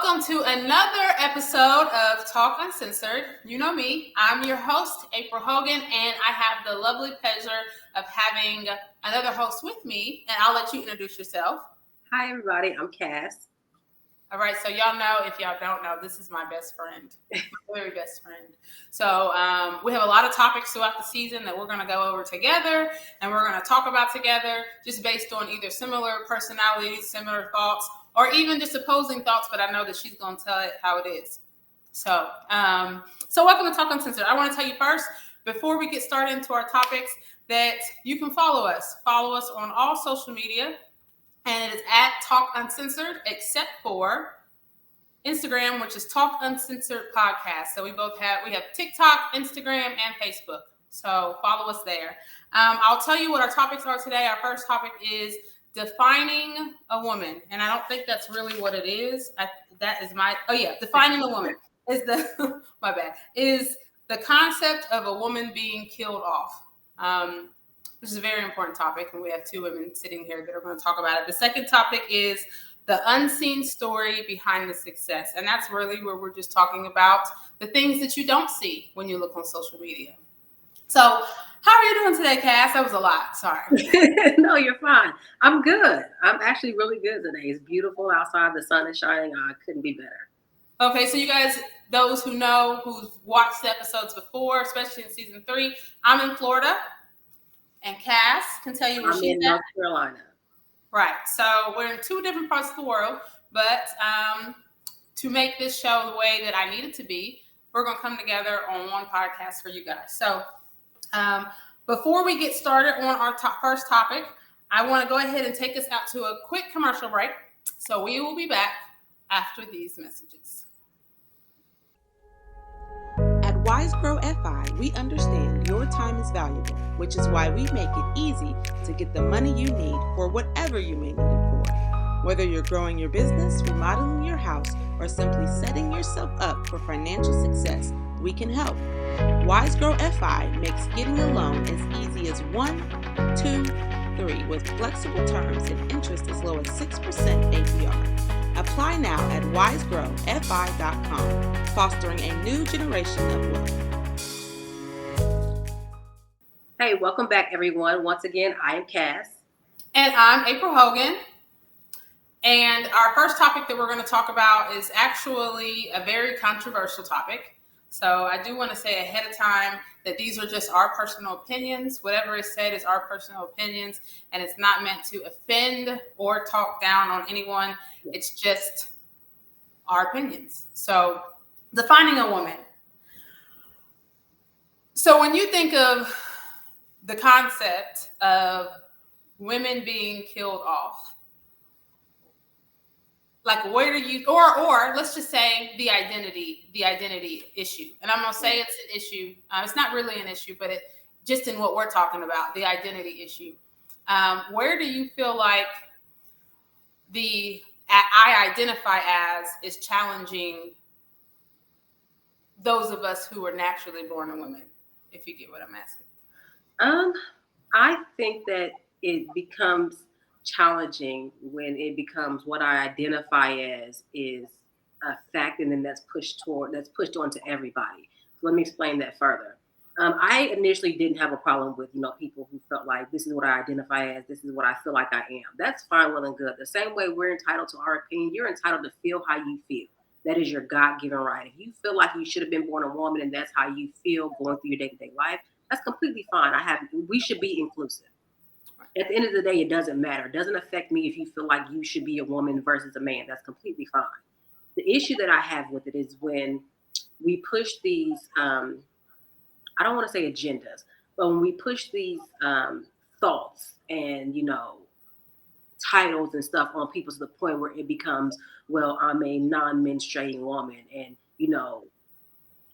welcome to another episode of Talk Uncensored. You know me, I'm your host, April Hogan, and I have the lovely pleasure of having another host with me, and I'll let you introduce yourself. Hi, everybody. I'm Cass. All right, so y'all know, if y'all don't know, this is my best friend, my very best friend. So we have a lot of topics throughout the season that we're going to go over together, and we're going to talk about together, just based on either similar personalities, similar thoughts, or even just opposing thoughts, but I know that she's going to tell it how it is. So welcome to Talk Uncensored. I want to tell you first, before we get started into our topics, that you can follow us. Follow us on all social media. And it is at Talk Uncensored, except for Instagram, which is Talk Uncensored Podcast. So we have TikTok, Instagram, and Facebook. So follow us there. I'll tell you what our topics are today. Our first topic is defining a woman. And I don't think that's really what it is. Defining a woman is is the concept of a woman being killed off. This is a very important topic, and we have two women sitting here that are going to talk about it. The second topic is the unseen story behind the success, and that's really where we're just talking about the things that you don't see when you look on social media. So, how are you doing today, Cass? That was a lot. Sorry. No, you're fine. I'm good. I'm actually really good today. It's beautiful outside. The sun is shining. I couldn't be better. Okay, so you guys, those who know, who've watched the episodes before, especially in season 3, I'm in Florida. And Cass can tell you where she's in North Carolina. Right. So we're in two different parts of the world, but to make this show the way that I need it to be, we're going to come together on one podcast for you guys. So before we get started on our first topic, I want to go ahead and take us out to a quick commercial break. So we will be back after these messages. At Wise Grow FI, we understand your time is valuable, which is why we make it easy to get the money you need for whatever you may need it for. Whether you're growing your business, remodeling your house, or simply setting yourself up for financial success, we can help. Wise Grow FI makes getting a loan as easy as 1, 2, 3 with flexible terms and interest as low as 6% APR. Apply now at wisegrowfi.com, fostering a new generation of wealth. Hey, welcome back, everyone. Once again, I am Cass. And I'm April Hogan. And our first topic that we're going to talk about is actually a very controversial topic. So I do want to say ahead of time that these are just our personal opinions. Whatever is said is our personal opinions, and it's not meant to offend or talk down on anyone. It's just our opinions. So defining a woman. So when you think of the concept of women being killed off, like where do you, or let's just say the identity issue. And I'm going to say it's an issue. It's not really an issue, but it just in what we're talking about, the identity issue. Where do you feel like the I identify as is challenging those of us who are naturally born a woman, if you get what I'm asking? I think that it becomes challenging when it becomes what I identify as is a fact, and then that's pushed onto everybody. So let me explain that further. I initially didn't have a problem with people who felt like this is what I identify as, this is what I feel like I am. That's fine, well and good. The same way we're entitled to our opinion, you're entitled to feel how you feel. That is your God-given right. If you feel like you should have been born a woman and that's how you feel going through your day-to-day life, that's completely fine. We should be inclusive. At the end of the day, it doesn't matter. It doesn't affect me if you feel like you should be a woman versus a man. That's completely fine. The issue that I have with it is when we push these, I don't want to say agendas, but when we push these thoughts and, titles and stuff on people to the point where it becomes, well, I'm a non-menstruating woman and,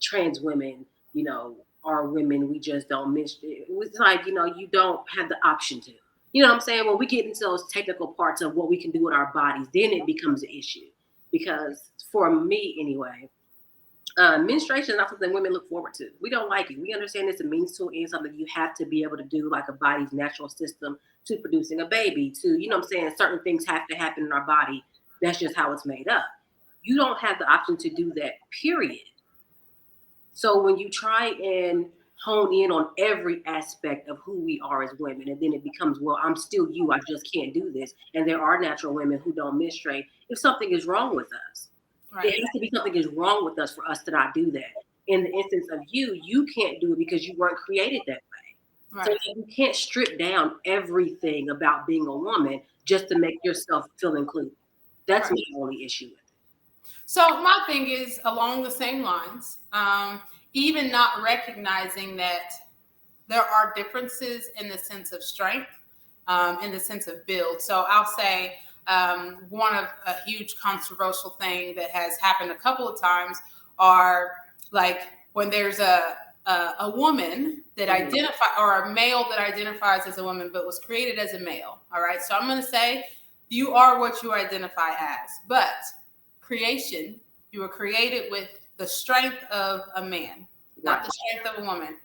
trans women, are women, we just don't menstruate. It's like, you don't have the option to. You know what I'm saying? When we get into those technical parts of what we can do with our bodies, then it becomes an issue. Because for me, anyway, menstruation is not something women look forward to. We don't like it. We understand it's a means to an end, something you have to be able to do, like a body's natural system to producing a baby, to, certain things have to happen in our body. That's just how it's made up. you don't have the option to do that, period. So when you try and hone in on every aspect of who we are as women, and then it becomes, well, I'm still you, I just can't do this. And there are natural women who don't menstruate. If something is wrong with us, Right. it has to be something is wrong with us for us to not do that. In the instance of you can't do it because you weren't created that way. Right. So you can't strip down everything about being a woman just to make yourself feel included. That's Right. my only issue with it. So my thing is along the same lines, even not recognizing that there are differences in the sense of strength, in the sense of build. So I'll say one of a huge controversial thing that has happened a couple of times are like when there's a woman that or a male that identifies as a woman but was created as a male. All right. So I'm going to say you are what you identify as, but creation, you were created with the strength of a man, not the strength of a woman,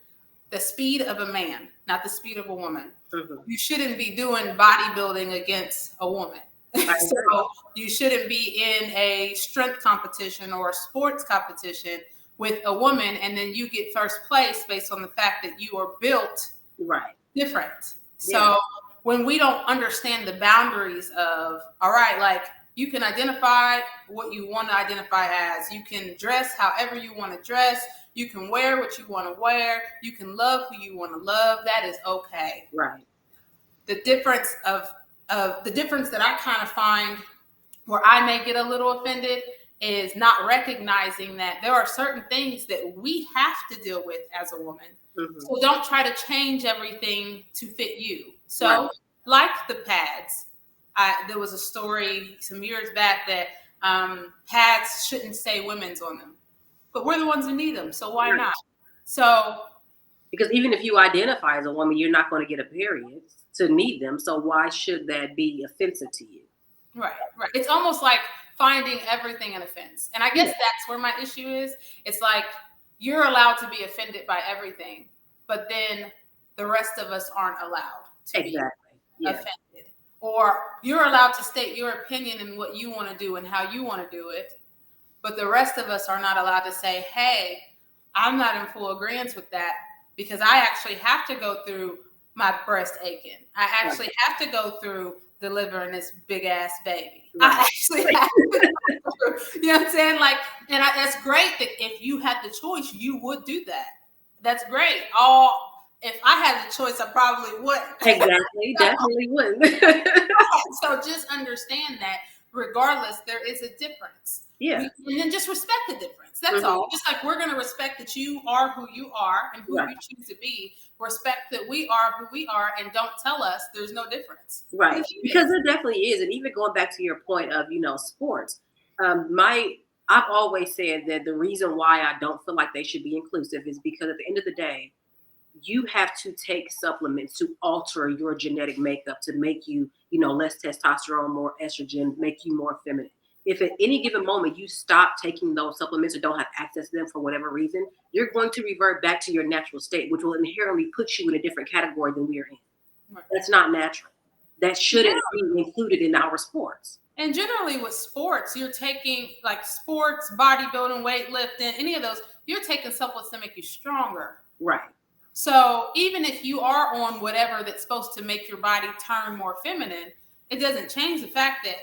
the speed of a man, not the speed of a woman. Mm-hmm. You shouldn't be doing bodybuilding against a woman. So you shouldn't be in a strength competition or a sports competition with a woman, and then you get first place based on the fact that you are built different. So when we don't understand the boundaries of, all right, like you can identify what you want to identify as, you can dress however you want to dress, you can wear what you want to wear, you can love who you want to love, that is okay. Right. The difference the difference that I kind of find where I may get a little offended is not recognizing that there are certain things that we have to deal with as a woman. Mm-hmm. So don't try to change everything to fit you. So like the pads, there was a story some years back that pads shouldn't say women's on them, but we're the ones who need them. So why not? So because even if you identify as a woman, you're not going to get a period to need them. So why should that be offensive to you? Right. It's almost like finding everything an offense. And I guess that's where my issue is. It's like you're allowed to be offended by everything, but then the rest of us aren't allowed to be offended. Or you're allowed to state your opinion and what you want to do and how you want to do it, but the rest of us are not allowed to say, hey, I'm not in full agreement with that because I actually have to go through my breast aching. I actually have to go through delivering this big ass baby. I actually have to go through, you know what I'm saying? Like, and that's great that if you had the choice, you would do that. That's great. If I had the choice, I probably would. Exactly. Definitely wouldn't. So just understand that regardless, there is a difference. Yeah. And then just respect the difference. That's all. Just like we're going to respect that you are who you are and who you choose to be. Respect that we are who we are and don't tell us there's no difference. Right. Because there definitely is. And even going back to your point of, sports, I've always said that the reason why I don't feel like they should be inclusive is because at the end of the day, you have to take supplements to alter your genetic makeup to make you, less testosterone, more estrogen, make you more feminine. If at any given moment you stop taking those supplements or don't have access to them for whatever reason, you're going to revert back to your natural state, which will inherently put you in a different category than we are in. Right. That's not natural. That shouldn't be included in our sports. And generally with sports, you're taking like sports, bodybuilding, weightlifting, any of those, you're taking supplements to make you stronger. Right. So even if you are on whatever that's supposed to make your body turn more feminine, it doesn't change the fact that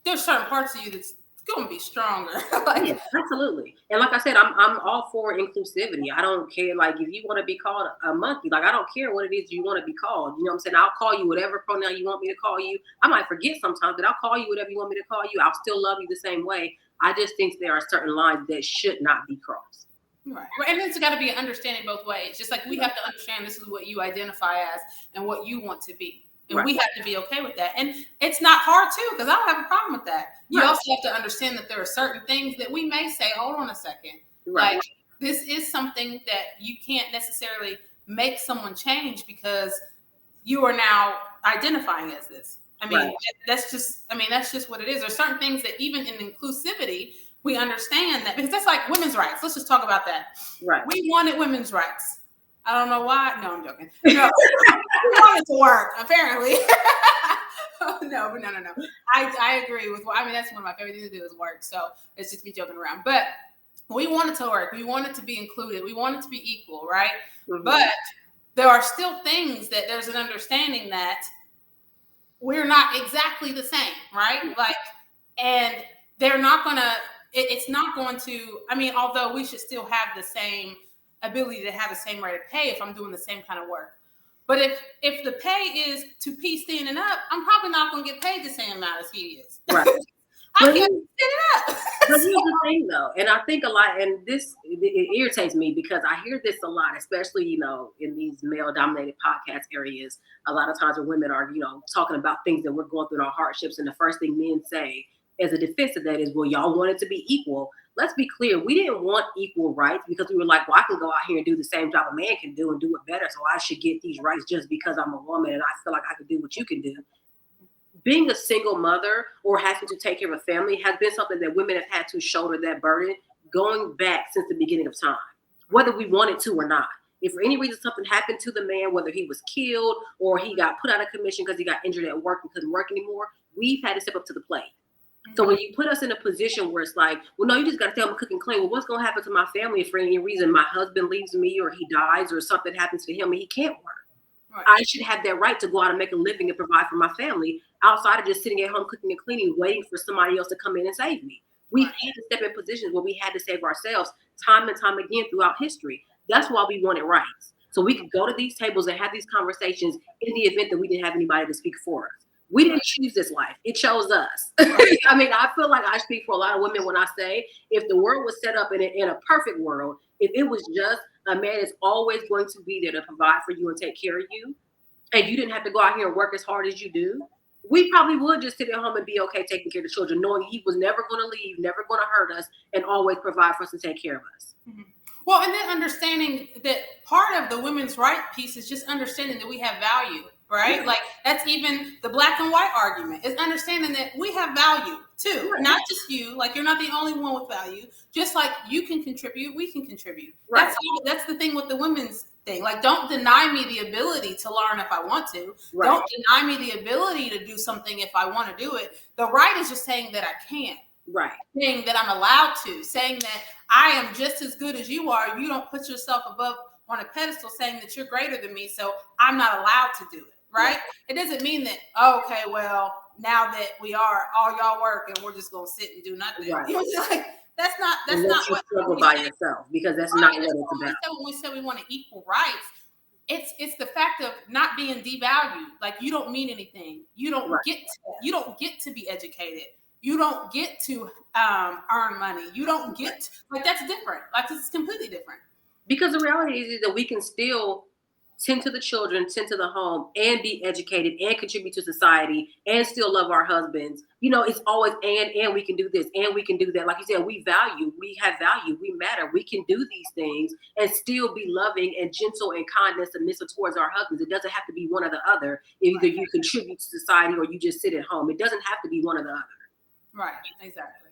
there's certain parts of you that's going to be stronger. Yeah, absolutely. And like I said, I'm all for inclusivity. I don't care. Like if you want to be called a monkey, like I don't care what it is you want to be called. You know what I'm saying? I'll call you whatever pronoun you want me to call you. I might forget sometimes, but I'll call you whatever you want me to call you. I'll still love you the same way. I just think there are certain lines that should not be crossed. Right. And it's got to be an understanding both ways. Just like we have to understand this is what you identify as and what you want to be. And we have to be okay with that. And it's not hard too, because I don't have a problem with that. You also have to understand that there are certain things that we may say, hold on a second. Like this is something that you can't necessarily make someone change because you are now identifying as this. I mean, that's just what it is. There's certain things that even in inclusivity, we understand that because that's like women's rights. Let's just talk about that. Right. We wanted women's rights. I don't know why. No, I'm joking. No, we want it to work, apparently. No. I agree with. I mean, that's one of my favorite things to do is work. So it's just me joking around. But we want it to work. We want it to be included. We want it to be equal, right? Mm-hmm. But there are still things that there's an understanding that we're not exactly the same, right? Like, and they're not gonna. It's not going to. I mean, although we should still have the same ability to have the same rate of pay if I'm doing the same kind of work. But if the pay is 2P stand and up, I'm probably not going to get paid the same amount as he is. Right. I can't stand it up. But here's the thing, though, and I think a lot, and this it irritates me because I hear this a lot, especially in these male-dominated podcast areas. A lot of times when women are talking about things that we're going through in our hardships, and the first thing men say as a defense of that is, "Well, y'all want it to be equal." Let's be clear, we didn't want equal rights because we were like, well, I can go out here and do the same job a man can do and do it better, so I should get these rights just because I'm a woman and I feel like I can do what you can do. Being a single mother or having to take care of a family has been something that women have had to shoulder that burden going back since the beginning of time, whether we wanted to or not. If for any reason something happened to the man, whether he was killed or he got put out of commission because he got injured at work and couldn't work anymore, we've had to step up to the plate. So when you put us in a position where it's like, well, no, you just got to tell them to cook and clean. Well, what's going to happen to my family if for any reason my husband leaves me or he dies or something happens to him and he can't work? Right. I should have that right to go out and make a living and provide for my family outside of just sitting at home cooking and cleaning, waiting for somebody else to come in and save me. We've had to step in positions where we had to save ourselves time and time again throughout history. That's why we wanted rights. So we could go to these tables and have these conversations in the event that we didn't have anybody to speak for us. We didn't choose this life. It chose us. I mean, I feel like I speak for a lot of women when I say if the world was set up in a perfect world, if it was just a man is always going to be there to provide for you and take care of you, and you didn't have to go out here and work as hard as you do, we probably would just sit at home and be okay taking care of the children, knowing he was never going to leave, never going to hurt us, and always provide for us and take care of us. Mm-hmm. Well, and then understanding that part of the women's right piece is just understanding that we have value. Right? Yeah. Like that's even the black and white argument is understanding that we have value too, right. Not just you, like you're not the only one with value, just like you can contribute, we can contribute. Right. That's the thing with the women's thing. Like don't deny me the ability to learn if I want to. Right. Don't deny me the ability to do something if I want to do it. The right is just saying that I can't. Right. Saying that I'm allowed to, saying that I am just as good as you are. You don't put yourself above on a pedestal saying that you're greater than me, so I'm not allowed to do it. Right? It doesn't mean that, okay, well, now that we are, all y'all work and we're just going to sit and do nothing. Right. Like, that's not what struggle by yourself because that's not what it's about. When we said we want equal rights, it's the fact of not being devalued. Like you don't mean anything. You don't get to be educated. You don't get to earn money. You don't get like that's different. Like it's completely different. Because the reality is that we can still tend to the children, tend to the home, and be educated and contribute to society and still love our husbands. It's always and we can do this and we can do that. Like you said, we have value, we matter. We can do these things and still be loving and gentle and kind and submissive towards our husbands. It doesn't have to be one or the other. Either you contribute to society or you just sit at home. It doesn't have to be one or the other. Right, exactly.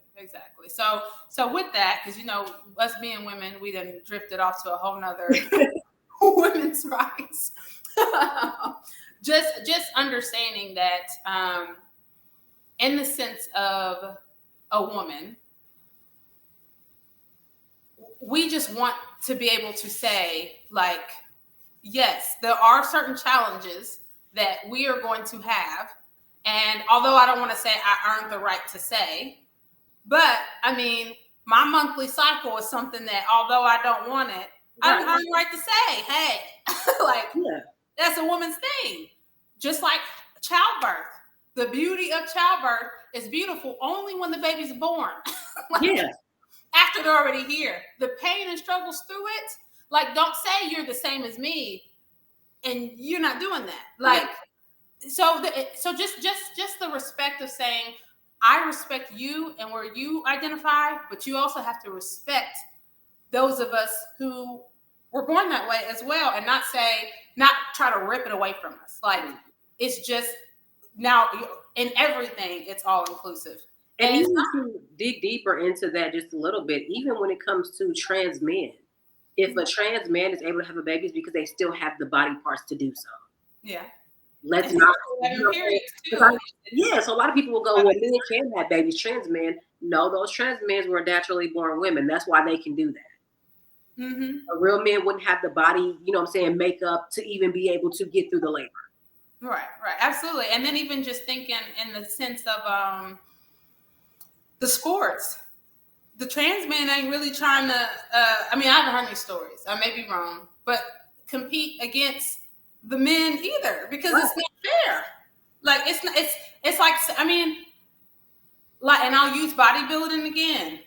So with that, because us being women, we done drifted off to a whole nother women's rights. just understanding that in the sense of a woman, we just want to be able to say, like, yes, there are certain challenges that we are going to have. And although I don't want to say I earned the right to say, but I mean, my monthly cycle is something that although I don't want it, I don't have the right to say, hey, that's a woman's thing. Just like childbirth. The beauty of childbirth is beautiful only when the baby's born. After they're already here. The pain and struggles through it, like don't say you're the same as me and you're not doing that. Like, so just the respect of saying, I respect you and where you identify, but you also have to respect those of us who were born that way as well, and not try to rip it away from us. Like it's just now in everything, it's all inclusive. And even to dig deeper into that just a little bit, even when it comes to trans men, if a trans man is able to have a baby, it's because they still have the body parts to do so. Yeah. Let's not. Too. Yeah, so a lot of people will go, well, men can have babies, trans men. No, those trans men were naturally born women. That's why they can do that. Mm-hmm. A real man wouldn't have the body, makeup to even be able to get through the labor. Right, absolutely. And then even just thinking in the sense of the sports, the trans men ain't really trying to. I haven't heard any stories. I may be wrong, but compete against the men either, because it's not fair. Like it's like, and I'll use bodybuilding again.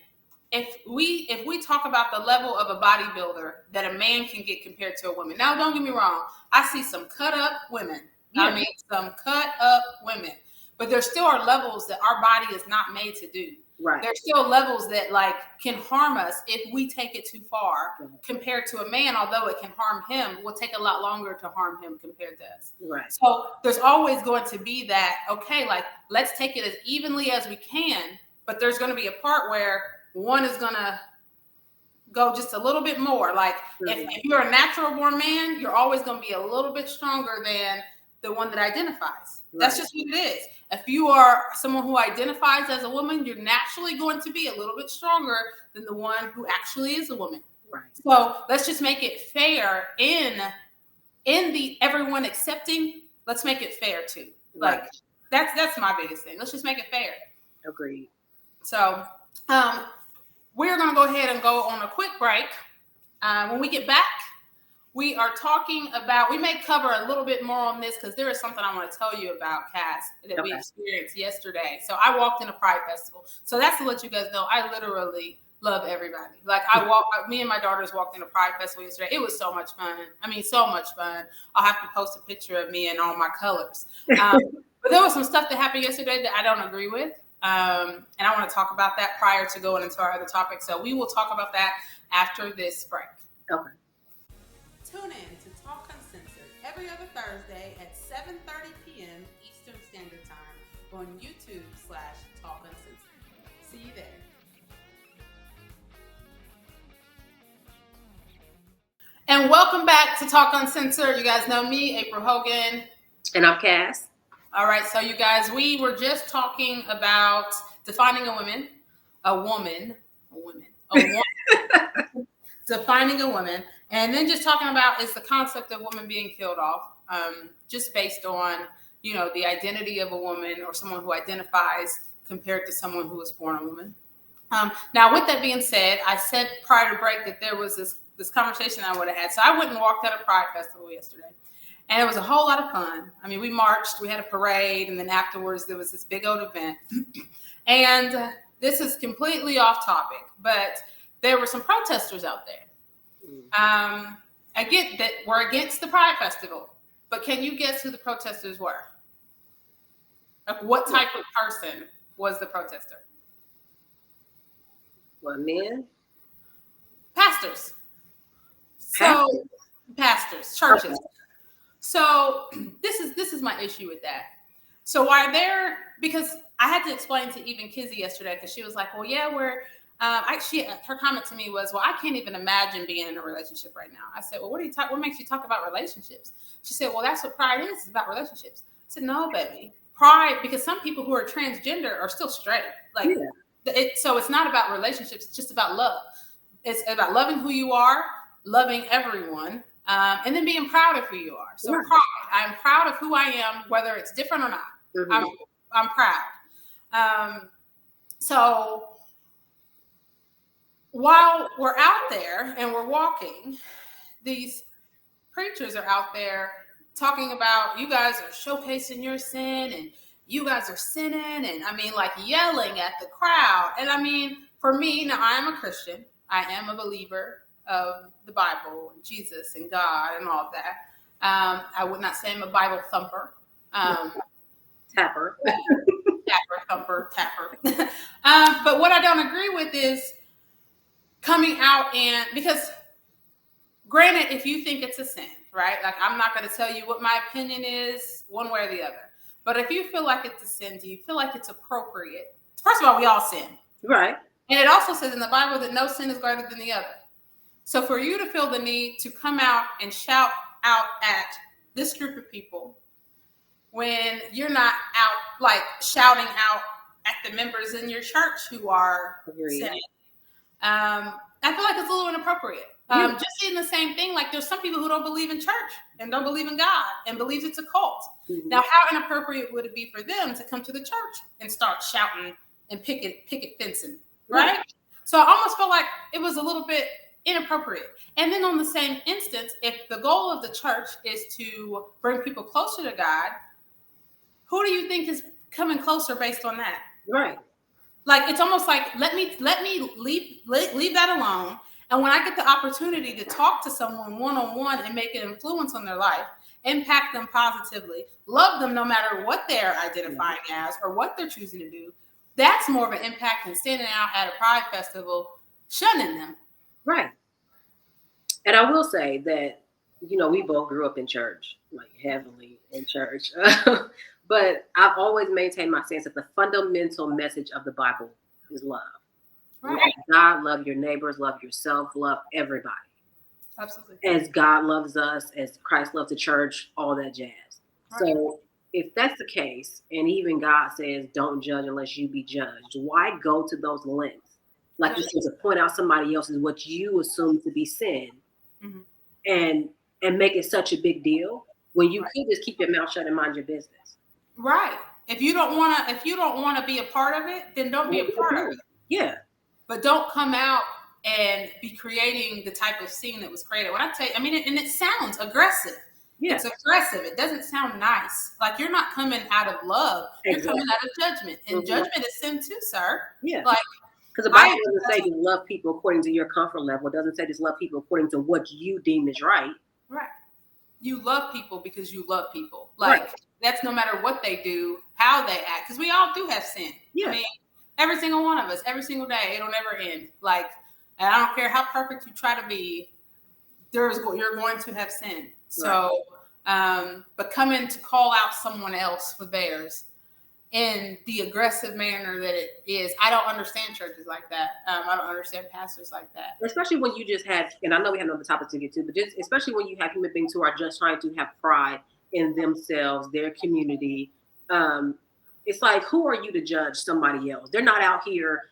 If we talk about the level of a bodybuilder that a man can get compared to a woman. Now, don't get me wrong. I see some cut up women. Yeah. Some cut up women. But there still are levels that our body is not made to do. Right. There's still levels that can harm us if we take it too far, compared to a man. Although it can harm him, will take a lot longer to harm him compared to us. Right. So there's always going to be that, okay, let's take it as evenly as we can, but there's going to be a part where one is going to go just a little bit more. If you're a natural born man, you're always going to be a little bit stronger than the one that identifies. Right. That's just what it is. If you are someone who identifies as a woman, you're naturally going to be a little bit stronger than the one who actually is a woman. Right. So let's just make it fair in the everyone accepting. Let's make it fair too. Right. That's my biggest thing. Let's just make it fair. Agreed. So we're going to go ahead and go on a quick break. When we get back, we are talking about, we may cover a little bit more on this because there is something I want to tell you about, Cass, that we experienced yesterday. So I walked in a Pride Festival. So that's to let you guys know, I literally love everybody. Me and my daughters walked in a Pride Festival yesterday. It was so much fun. So much fun. I'll have to post a picture of me in all my colors. But there was some stuff that happened yesterday that I don't agree with. And I want to talk about that prior to going into our other topic. So we will talk about that after this break. Okay. Tune in to Talk Uncensored every other Thursday at 7:30 p.m. Eastern Standard Time on YouTube/Talk Uncensored. See you there. And welcome back to Talk Uncensored. You guys know me, April Hogan. And I'm Cass. All right, so you guys, we were just talking about defining a woman, defining a woman, and then just talking about is the concept of woman being killed off, just based on, the identity of a woman or someone who identifies compared to someone who was born a woman. Now, with that being said, I said prior to break that there was this conversation I would have had. So I went and walked at a Pride Festival yesterday. And it was a whole lot of fun. We marched, we had a parade, and then afterwards there was this big old event. And this is completely off topic, but there were some protesters out there. I get that we're against the Pride Festival, but can you guess who the protesters were? What type of person was the protester? What, men? Pastors. Pastors, churches. Okay. So this is my issue with that. So because I had to explain to even Kizzy yesterday, because she was like, well, yeah, her comment to me was, well, I can't even imagine being in a relationship right now. I said, well, what makes you talk about relationships? She said, well, that's what pride is. It's about relationships. I said, no, baby. Pride, because some people who are transgender are still straight. So it's not about relationships. It's just about love. It's about loving who you are, loving everyone, and then being proud of who you are. So pride. I'm proud of who I am, whether it's different or not. Mm-hmm. I'm proud. So while we're out there and we're walking, these preachers are out there talking about, you guys are showcasing your sin and you guys are sinning, and yelling at the crowd. And for me, now I am a Christian. I am a believer of the Bible and Jesus and God and all of that. I would not say I'm a Bible thumper. Tapper. Thumper. But what I don't agree with is coming out because granted, if you think it's a sin, right? I'm not going to tell you what my opinion is one way or the other. But if you feel like it's a sin, do you feel like it's appropriate? First of all, we all sin. Right. And it also says in the Bible that no sin is greater than the other. So for you to feel the need to come out and shout out at this group of people when you're not out like shouting out at the members in your church who are sinning. I feel like it's a little inappropriate. Just seeing the same thing, like there's some people who don't believe in church and don't believe in God and believes it's a cult. Mm-hmm. Now, how inappropriate would it be for them to come to the church and start shouting and picket fencing, right? So I almost felt like it was a little bit inappropriate. And then on the same instance, if the goal of the church is to bring people closer to God, who do you think is coming closer based on that? Right. Like, it's almost like, let me leave that alone. And when I get the opportunity to talk to someone one-on-one and make an influence on their life, impact them positively, love them no matter what they're identifying as or what they're choosing to do, that's more of an impact than standing out at a pride festival shunning them. Right. And I will say that, we both grew up in church, like heavily in church. But I've always maintained my stance that the fundamental message of the Bible is love. Right. Love God, love your neighbors, love yourself, love everybody. Absolutely. As God loves us, as Christ loves the church, all that jazz. Right. So if that's the case, and even God says, don't judge unless you be judged, why go to those lengths? Like you said, to point out somebody else's what you assume to be sin, and make it such a big deal when you could just keep your mouth shut and mind your business. Right. If you don't want to be a part of it, then don't be a part of it. Yeah. But don't come out and be creating the type of scene that was created. When I tell you, and it sounds aggressive. Yeah. It's aggressive. It doesn't sound nice. Like you're not coming out of love. You're coming out of judgment. And judgment is sin too, sir. Yeah. Like, because the Bible doesn't say just love people according to your comfort level. It doesn't say just love people according to what you deem is right. Right. You love people because you love people. Like, that's no matter what they do, how they act. Because we all do have sin. Yeah. I mean, every single one of us, every single day, it'll never end. Like, and I don't care how perfect you try to be, you're going to have sin. So, but coming to call out someone else for theirs in the aggressive manner that it is, I don't understand churches like that. I don't understand pastors like that. Especially when you just have, and I know we have another topic to get to, but just especially when you have human beings who are just trying to have pride in themselves, their community. It's like, who are you to judge somebody else? They're not out here,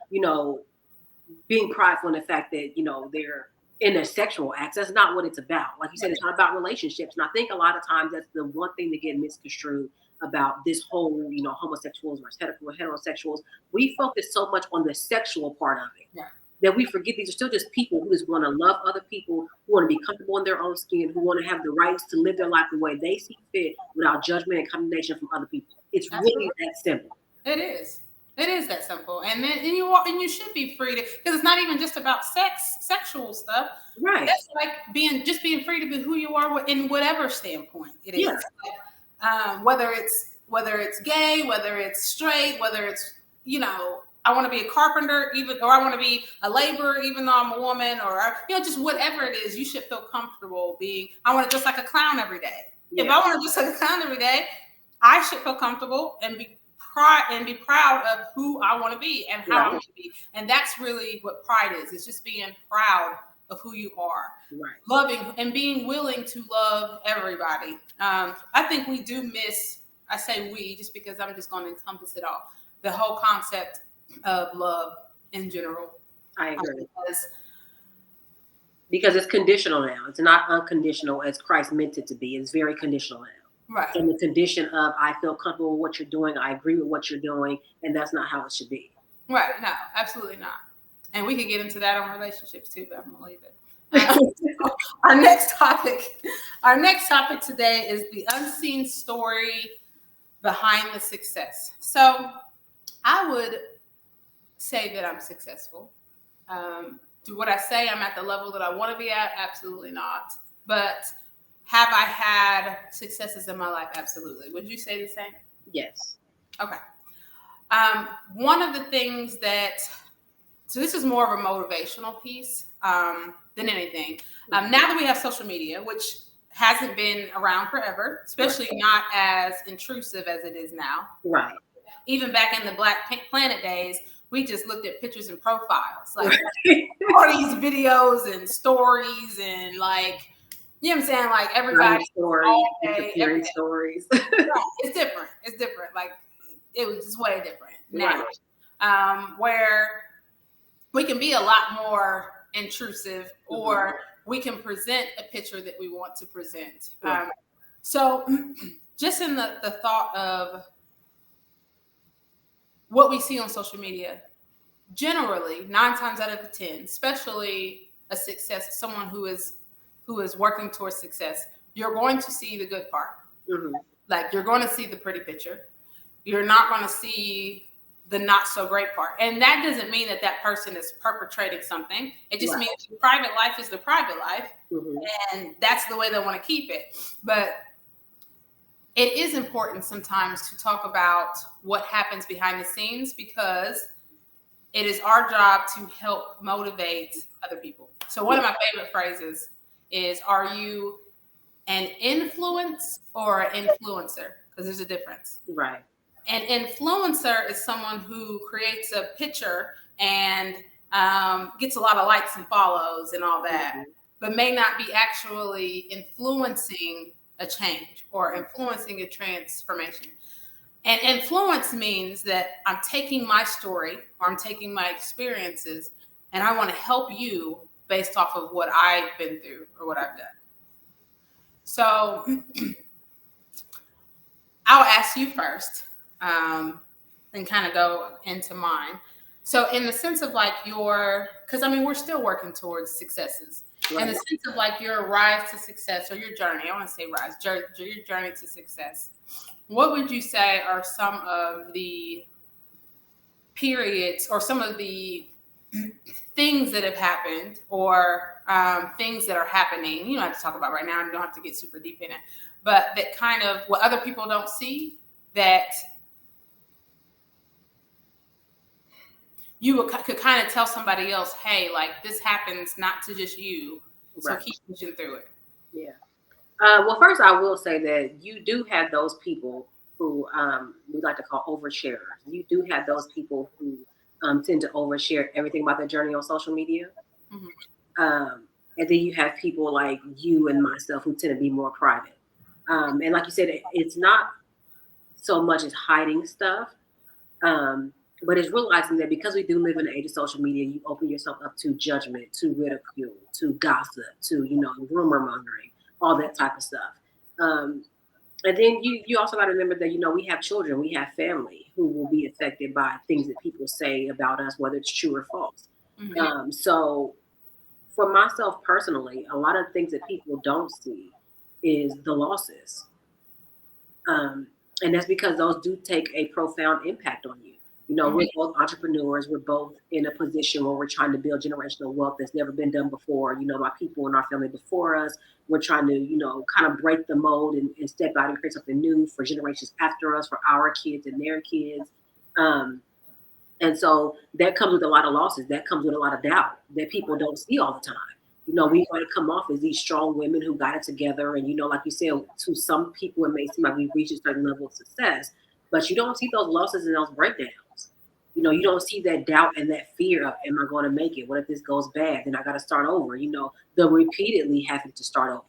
being prideful in the fact that, they're in their sexual acts. That's not what it's about. Like you said, it's not about relationships. And I think a lot of times that's the one thing that get misconstrued about this whole, homosexuals versus heterosexuals. We focus so much on the sexual part of it that we forget these are still just people who just want to love other people, who want to be comfortable in their own skin, who want to have the rights to live their life the way they see fit without judgment and condemnation from other people. It's really that simple. It is. It is that simple. And then you should be free to, because it's not even just about sexual stuff. Right. That's like being free to be who you are in whatever standpoint it is. Yeah. Whether it's gay, whether it's straight, whether it's, I want to be a carpenter, or I want to be a laborer, even though I'm a woman, or, just whatever it is, you should feel comfortable being, I want to just like a clown every day. Yeah. If I want to just like a clown every day, I should feel comfortable and be proud of who I want to be and how I want to be. And that's really what pride is. It's just being proud of who you are, loving and being willing to love everybody. I think we do miss, I say we, just because I'm just going to encompass it all, the whole concept of love in general. I agree. Because it's conditional now. It's not unconditional as Christ meant it to be. It's very conditional now. Right. In the condition of, I feel comfortable with what you're doing. I agree with what you're doing. And that's not how it should be. Right. No, absolutely not. And we could get into that on relationships too, but I'm going to leave it. Our next topic today is the unseen story behind the success. So I would say that I'm successful. Do what I say I'm at the level that I want to be at? Absolutely not. But have I had successes in my life? Absolutely. Would you say the same? Yes. Okay. One of the things so this is more of a motivational piece than anything. Now that we have social media, which hasn't been around forever, especially not as intrusive as it is now. Right. Even back in the Black Planet days, we just looked at pictures and profiles, like all these videos and stories and You know what I'm saying? Like everybody stories, every day. stories. Right. It's different. It's different. Like it was just way different now. Right. Where we can be a lot more intrusive, or we can present a picture that we want to present. Right. So just in the thought of what we see on social media, generally 9 times out of 10, especially someone who is working towards success, you're going to see the good part. Like you're going to see the pretty picture. You're not going to see the not so great part. And that doesn't mean that that person is perpetrating something. It just means the private life is the private life. And that's the way they want to keep it. But it is important sometimes to talk about what happens behind the scenes, because it is our job to help motivate other people. So one of my favorite phrases is, are you an influence or an influencer? Because there's a difference. Right. An influencer is someone who creates a picture and gets a lot of likes and follows and all that, but may not be actually influencing a change or influencing a transformation. And influence means that I'm taking my story or I'm taking my experiences and I want to help you based off of what I've been through or what I've done. So I'll ask you first, and kind of go into mine. So in the sense of like because I mean, we're still working towards successes. Right. In the sense of like your rise to success or your journey, I want to say rise, your journey to success. What would you say are some of the periods or some of the things that have happened or things that are happening? You don't have to talk about right now. You don't have to get super deep in it. But that kind of what other people don't see, that you could kind of tell somebody else, hey, like this happens not to just you. So keep pushing through it. Yeah. Well, first I will say that you do have those people who we like to call oversharers. You do have those people who tend to overshare everything about their journey on social media. And then you have people like you and myself who tend to be more private. And like you said, it's not so much as hiding stuff, but it's realizing that because we do live in the age of social media, you open yourself up to judgment, to ridicule, to gossip, to, rumor mongering, all that type of stuff. And then you also got to remember that, we have children, we have family who will be affected by things that people say about us, whether it's true or false. So for myself personally, a lot of things that people don't see is the losses. And that's because those do take a profound impact on you. We're both entrepreneurs. We're both in a position where we're trying to build generational wealth that's never been done before, by people in our family before us. We're trying to, kind of break the mold and step out and create something new for generations after us, for our kids and their kids. And so that comes with a lot of losses. That comes with a lot of doubt that people don't see all the time. We want to come off as these strong women who got it together. And, like you said, to some people, it may seem like we've reached a certain level of success, but you don't see those losses and those breakdowns. You don't see that doubt and that fear of, am I going to make it? What if this goes bad? Then I got to start over. The repeatedly having to start over.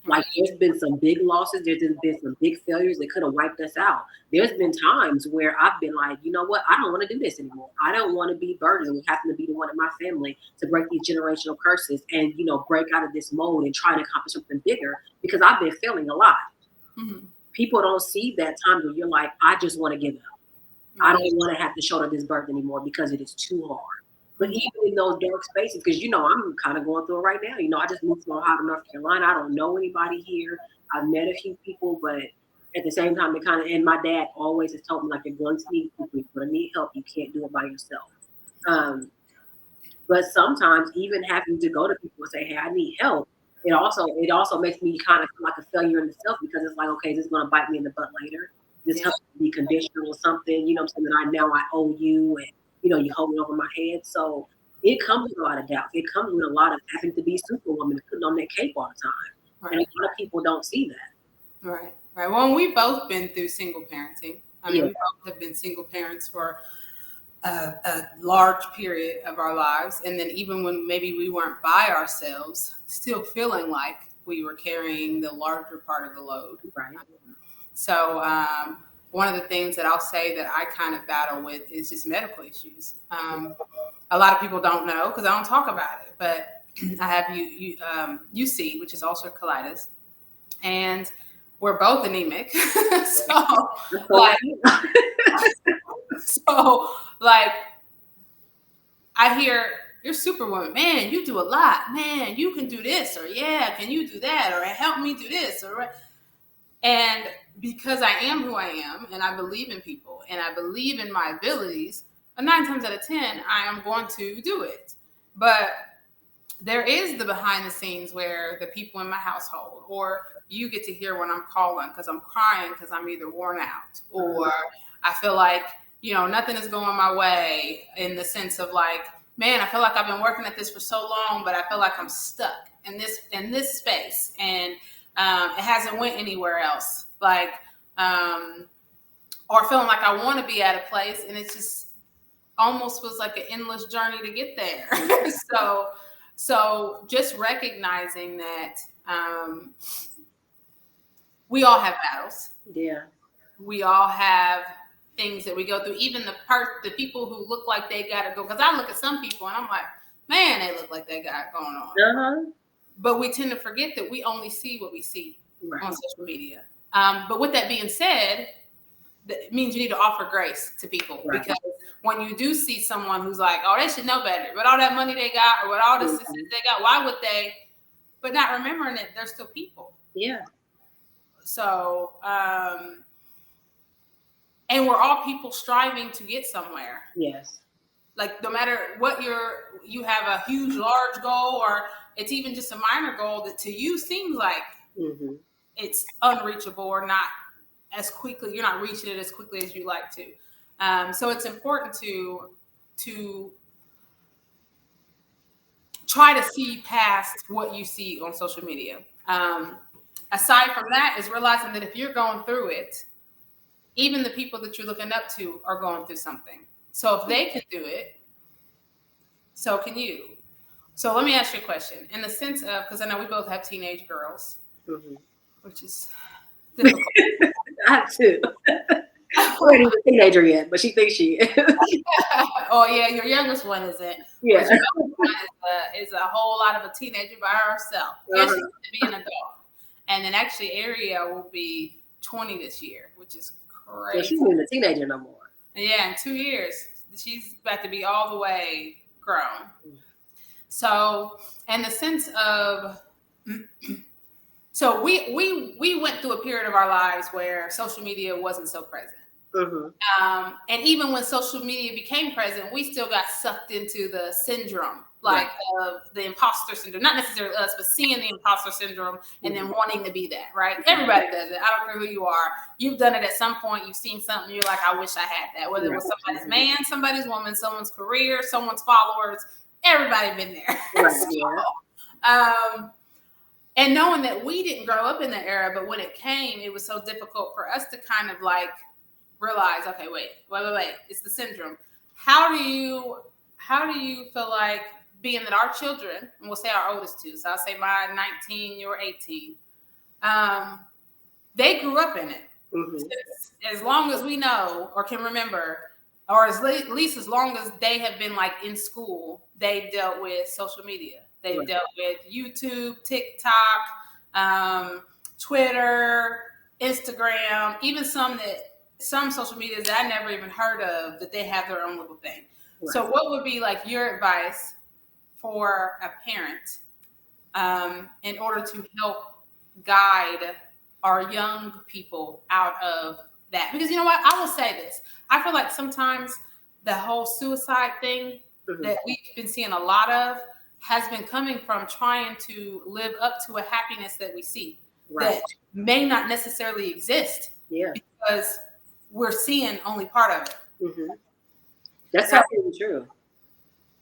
Like there's been some big losses. There's been some big failures that could have wiped us out. There's been times where I've been like, you know what? I don't want to do this anymore. I don't want to be burdened with having to be the one in my family to break these generational curses and, break out of this mold and try to accomplish something bigger, because I've been failing a lot. People don't see that time where you're like, I just want to give up. I don't want to have to shoulder this burden anymore because it is too hard. But even in those dark spaces, because, I'm kind of going through it right now. I just moved from Ohio, North Carolina. I don't know anybody here. I've met a few people, but at the same time, and my dad always has told me, like, you're going to need people. You're going to need help. You can't do it by yourself. But sometimes even having to go to people and say, hey, I need help, it also makes me kind of feel like a failure in itself, because it's like, okay, this is going to bite me in the butt later. This helps me be conditional or something, something that I owe you, and you hold it over my head. So it comes with a lot of doubt. It comes with a lot of having to be superwoman and putting on that cape all the time. Right. And a lot of people don't see that. Right. Well, we've both been through single parenting. I mean, we both have been single parents for a large period of our lives. And then even when maybe we weren't by ourselves, still feeling like we were carrying the larger part of the load. Right. So one of the things that I'll say that I kind of battle with is just medical issues. A lot of people don't know because I don't talk about it, but I have UC, which is ulcerative colitis, and we're both anemic. so like I hear, you're superwoman, man, you do a lot, man, you can do this, or yeah, can you do that, or help me do this, and because I am who I am, and I believe in people, and I believe in my abilities, 9 times out of 10, I am going to do it. But there is the behind the scenes where the people in my household, or you get to hear when I'm calling because I'm crying because I'm either worn out, or I feel like, nothing is going my way, in the sense of like, man, I feel like I've been working at this for so long, but I feel like I'm stuck in this space, and it hasn't went anywhere else. Like, or feeling like I want to be at a place, and it's just almost was like an endless journey to get there. So just recognizing that we all have battles. Yeah. We all have things that we go through. Even the people who look like they got to go. Because I look at some people and I'm like, man, they look like they got it going on. Uh-huh. But we tend to forget that we only see what we see on social media. But with that being said, that means you need to offer grace to people, because when you do see someone who's like, oh, they should know better, but all that money they got, or what all the systems they got, why would they? But not remembering that they're still people. Yeah. So, and we're all people striving to get somewhere. Yes. Like, no matter what you have a huge, large goal, or it's even just a minor goal that to you seems like it's unreachable, or not as quickly, you're not reaching it as quickly as you like to. So it's important to try to see past what you see on social media. Aside from that is realizing that if you're going through it, even the people that you're looking up to are going through something. So if they can do it, so can you. So let me ask you a question, in the sense of, because I know we both have teenage girls, which is difficult. I have two. We're not even a teenager yet, but she thinks she is. Oh yeah, your youngest one isn't. Yeah. Your youngest one is a whole lot of a teenager by herself. Yes, she's going to be an adult. And then actually Ariel will be 20 this year, which is crazy. So she's not even a teenager no more. Yeah, in 2 years, she's about to be all the way grown. So, in the sense of, so we went through a period of our lives where social media wasn't so present. And even when social media became present, we still got sucked into the syndrome, like of the imposter syndrome. Not necessarily us, but seeing the imposter syndrome and then wanting to be that, right? Everybody does it. I don't care who you are. You've done it at some point. You've seen something. You're like, I wish I had that. Whether it was somebody's man, somebody's woman, someone's career, someone's followers. Everybody been there. And knowing that we didn't grow up in that era, but when it came, it was so difficult for us to kind of like realize, okay, wait, it's the syndrome. How do you feel like, being that our children, and we'll say our oldest two, so I'll say my 19, your 18, they grew up in it. As long as we know or can remember, or at least as long as they have been like in school, they've dealt with social media. They've dealt with YouTube, TikTok, Twitter, Instagram, even some social medias that I never even heard of, that they have their own little thing. So what would be like your advice for a parent in order to help guide our young people out of that? Because you know what? I will say this. I feel like sometimes the whole suicide thing that we've been seeing a lot of has been coming from trying to live up to a happiness that we see that may not necessarily exist because we're seeing only part of it. That's absolutely true.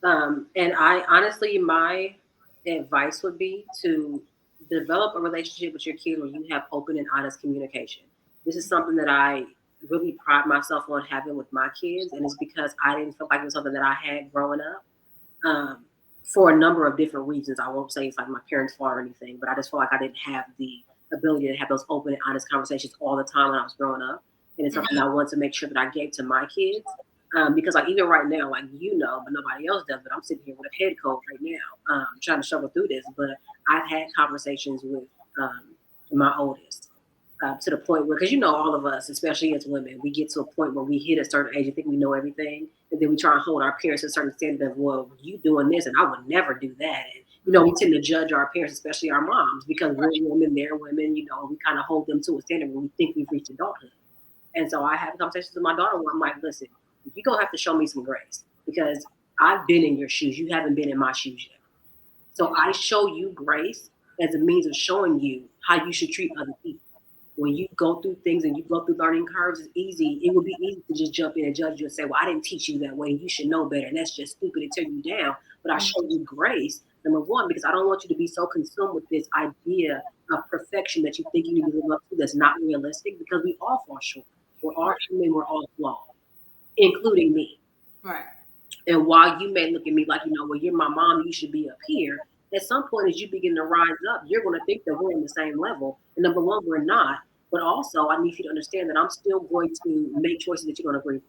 And I honestly, my advice would be to develop a relationship with your kid where you have open and honest communication. This is something that I really pride myself on having with my kids, and it's because I didn't feel like it was something that I had growing up. for a number of different reasons. I won't say it's like my parents' fault or anything, but I just feel like I didn't have the ability to have those open and honest conversations all the time when I was growing up. And it's something I want to make sure that I gave to my kids. Because like even right now, like but nobody else does. But I'm sitting here with a head cold right now, trying to struggle through this. But I've had conversations with my oldest to the point where, because all of us, especially as women, we get to a point where we hit a certain age and think we know everything, and then we try and hold our parents to a certain standard of, well, you doing this, and I would never do that. And we tend to judge our parents, especially our moms, because we're women, they're women. We kind of hold them to a standard when we think we've reached adulthood. And so I have conversations with my daughter where I'm like, listen, you're going to have to show me some grace because I've been in your shoes. You haven't been in my shoes yet. So I show you grace as a means of showing you how you should treat other people. When you go through things and you go through learning curves, it's easy. It would be easy to just jump in and judge you and say, well, I didn't teach you that way. You should know better. And that's just stupid to tear you down. But I show you grace, number one, because I don't want you to be so consumed with this idea of perfection that you think you need to live up to that's not realistic, because we all fall short. We're all human. We're all flawed, including me. Right. And while you may look at me like, well, you're my mom, you should be up here. At some point, as you begin to rise up, you're going to think that we're on the same level. And number one, we're not. But also, I need you to understand that I'm still going to make choices that you're going to agree with.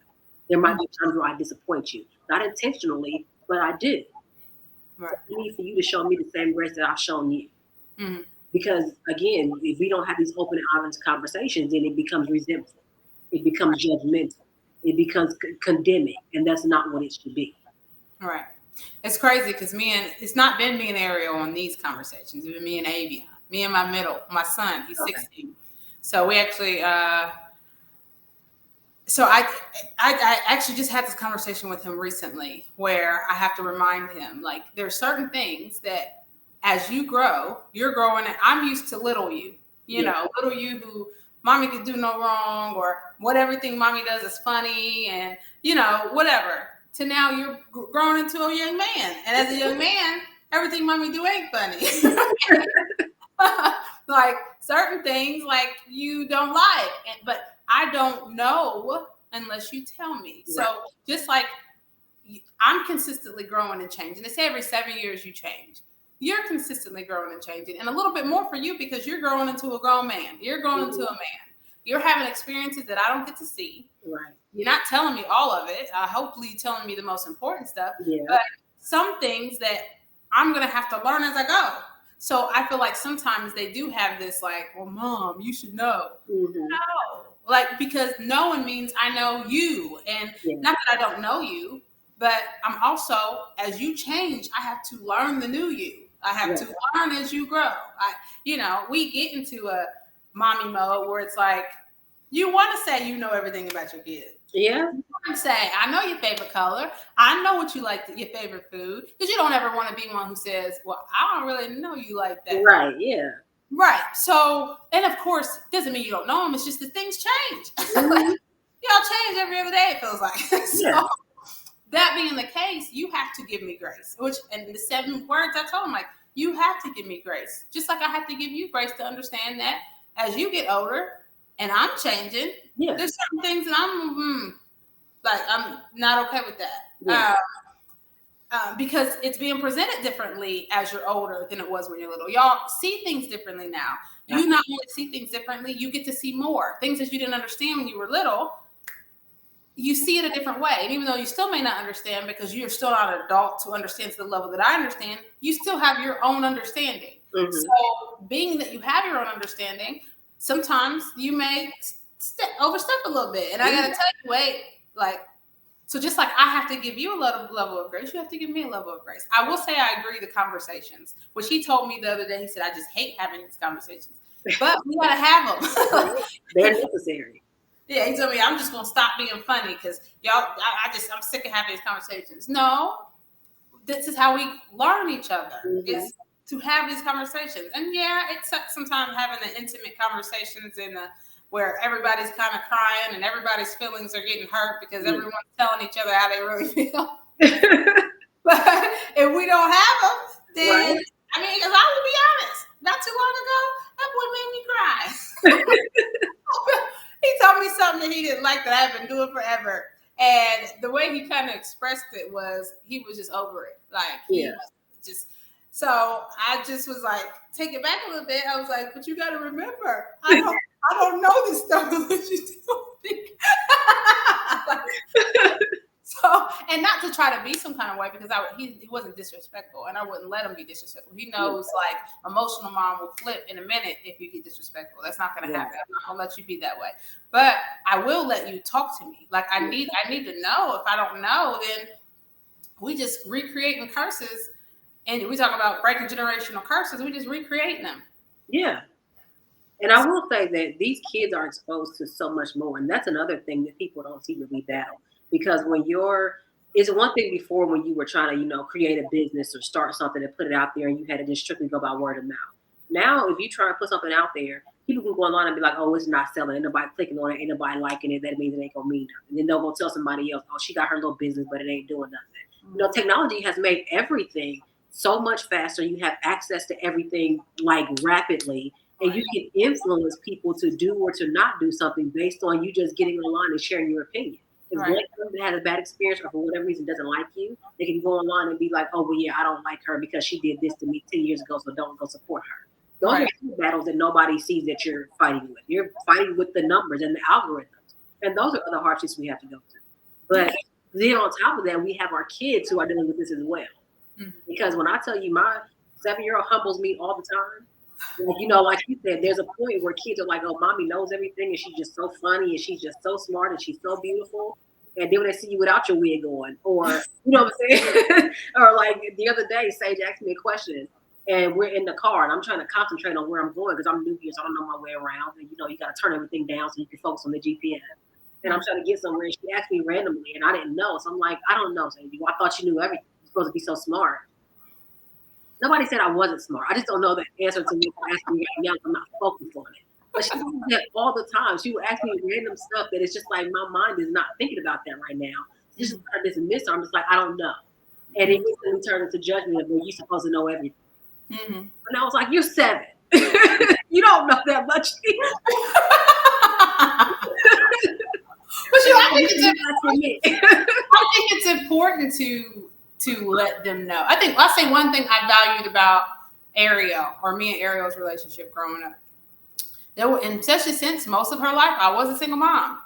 There might be times where I disappoint you. Not intentionally, but I do. Right. I need for you to show me the same grace that I've shown you. Mm-hmm. Because, again, if we don't have these open and honest conversations, then it becomes resentful. It becomes judgmental. It becomes condemning. And that's not what it should be. Right. It's crazy because it's not been me and Ariel on these conversations. It's been me and Avion. Me and my son, he's 16. So we actually, so I actually just had this conversation with him recently where I have to remind him, like, there are certain things that as you grow, you're growing. And I'm used to little you, little you who mommy could do no wrong, or what everything mommy does is funny and, whatever. To now you're growing into a young man. And as a young man, everything mommy do ain't funny. Like certain things like you don't like, but I don't know unless you tell me. Right. So just like I'm consistently growing and changing. They say every 7 years you change. You're consistently growing and changing, and a little bit more for you because you're growing into a grown man. You're growing into a man. You're having experiences that I don't get to see. Right. You're not telling me all of it. Hopefully you're telling me the most important stuff. Yeah. But some things that I'm going to have to learn as I go. So I feel like sometimes they do have this like, well, mom, you should know. Mm-hmm. No. Like, because knowing means I know you. And not that I don't know you, but I'm also, as you change, I have to learn the new you. I have to learn as you grow. We get into a mommy mode where it's like, you want to say you know everything about your kid. Yeah. You want to say, I know your favorite color. I know what you like, your favorite food. Because you don't ever want to be one who says, well, I don't really know you like that. Right, yeah. Right. So, and of course, it doesn't mean you don't know them. It's just that things change. Mm-hmm. Y'all change every other day, it feels like. So, that being the case, you have to give me grace. And the 7 words I told him, like, you have to give me grace. Just like I have to give you grace to understand that as you get older and I'm changing, there's certain things that I'm not okay with that. Yeah. Because it's being presented differently as you're older than it was when you're little. Y'all see things differently now. You not only see things differently, you get to see more. Things that you didn't understand when you were little, you see it a different way. And even though you still may not understand because you're still not an adult to understand to the level that I understand, you still have your own understanding. Mm-hmm. So being that you have your own understanding, sometimes you may overstep a little bit. And I got to tell you, so just like I have to give you a level of grace, you have to give me a level of grace. I will say I agree the conversations, which he told me the other day. He said, I just hate having these conversations. But we got to have them. They're necessary. Yeah, he told me, I'm just going to stop being funny because I'm sick of having these conversations. No, this is how we learn each other. Mm-hmm. It's to have these conversations. And it sucks sometimes having the intimate conversations where everybody's kind of crying and everybody's feelings are getting hurt because everyone's telling each other how they really feel. But if we don't have them, then, because I will be honest, not too long ago, that boy made me cry. He told me something that he didn't like that I've been doing forever. And the way he kind of expressed it was he was just over it. Like, So I just was like, take it back a little bit. I was like, but you got to remember, I don't know this stuff unless you don't think. So, and not to try to be some kind of way, because he wasn't disrespectful, and I wouldn't let him be disrespectful. He knows, like, emotional mom will flip in a minute if you get disrespectful. That's not going to happen. I'm not going to let you be that way. But I will let you talk to me. Like, I need to know. If I don't know, then we just recreating curses. And we talk about breaking generational curses. We just recreating them. Yeah. And I will say that these kids are exposed to so much more. And that's another thing that people don't see that we battle. Because when it's one thing before when you were trying to, create a business or start something and put it out there and you had to just strictly go by word of mouth. Now, if you try to put something out there, people can go online and be like, oh, it's not selling. Ain't nobody clicking on it. Ain't nobody liking it. That means it ain't going to mean nothing. And then they'll go tell somebody else, oh, she got her little business, but it ain't doing nothing. Technology has made everything so much faster. You have access to everything like rapidly. And you can influence people to do or to not do something based on you just getting online and sharing your opinion. If one person has a bad experience or for whatever reason doesn't like you, they can go online and be like, oh, well, yeah, I don't like her because she did this to me 10 years ago, so don't go support her. Those are two battles that nobody sees that you're fighting with. You're fighting with the numbers and the algorithms. And those are other hardships we have to go through. But then on top of that, we have our kids who are dealing with this as well. Mm-hmm. Because when I tell you my 7-year-old humbles me all the time, like you said, there's a point where kids are like, oh, mommy knows everything and she's just so funny and she's just so smart and she's so beautiful. And then when they see you without your wig on, or, you know what I'm saying? Or like the other day, Sage asked me a question and we're in the car and I'm trying to concentrate on where I'm going because I'm new here, so I don't know my way around. And, you got to turn everything down so you can focus on the GPS. And I'm trying to get somewhere and she asked me randomly and I didn't know. So I'm like, I don't know, Sage. I thought you knew everything. You're supposed to be so smart. Nobody said I wasn't smart. I just don't know the answer to me asking me right now. I'm not focused on it. But she does that all the time. She will ask me random stuff that it's just like my mind is not thinking about that right now. This is kind of dismiss her. I'm just like, I don't know. And it instantly turned into judgment of, well, you're supposed to know everything. Mm-hmm. And I was like, you're 7. You don't know that much. But I think it's important to let them know. I'll say one thing I valued about Ariel, or me and Ariel's relationship growing up. Especially since most of her life, I was a single mom.